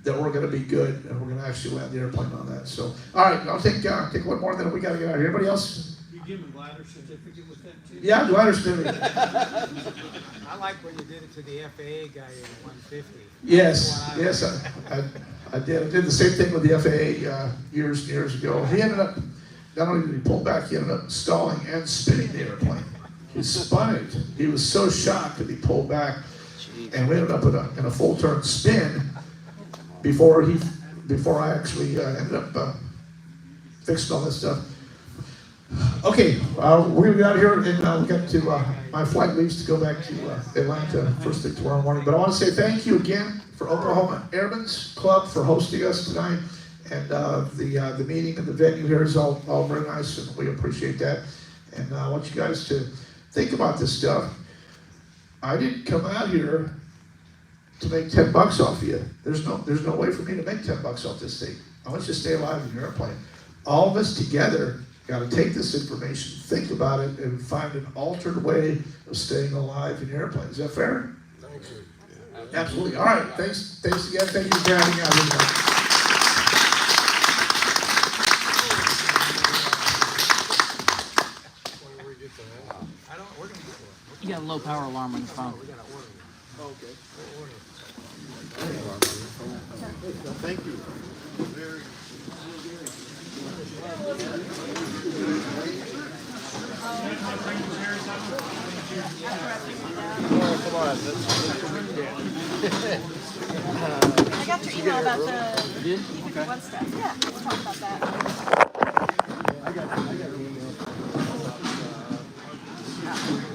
that we're going to be good and we're going to actually land the airplane on that. So, all right, I'll take one more, then we got to get out of here. Anybody else? You give him a glider certificate with that too? Yeah, glider certificate. I like when you did it to the FAA guy in 150. Yes, I did. I did the same thing with the FAA years and years ago. He ended up, not only did he pull back, he ended up stalling and spinning the airplane. He spun it. He was so shocked that he pulled back, and we ended up in a full turn spin before I actually ended up fixing all this stuff. Okay, we're gonna be out here, and we got to my flight leaves to go back to Atlanta first thing tomorrow morning. But I want to say thank you again for Oklahoma Airmen's Club for hosting us tonight, and the meeting and the venue here is all very nice, and we appreciate that. And I want you guys to think about this stuff. I didn't come out here to make $10 off you. There's no way for me to make $10 off this thing. I want you to stay alive in your airplane. All of us together got to take this information, think about it, and find an altered way of staying alive in your airplane. Is that fair? Thank you. Absolutely. All right. Thanks again. Thank you for having me out here. You got a low power alarm on your phone. Thank you. Very. I got your email about the one stuff. Yeah, let's talk about that. I got an email.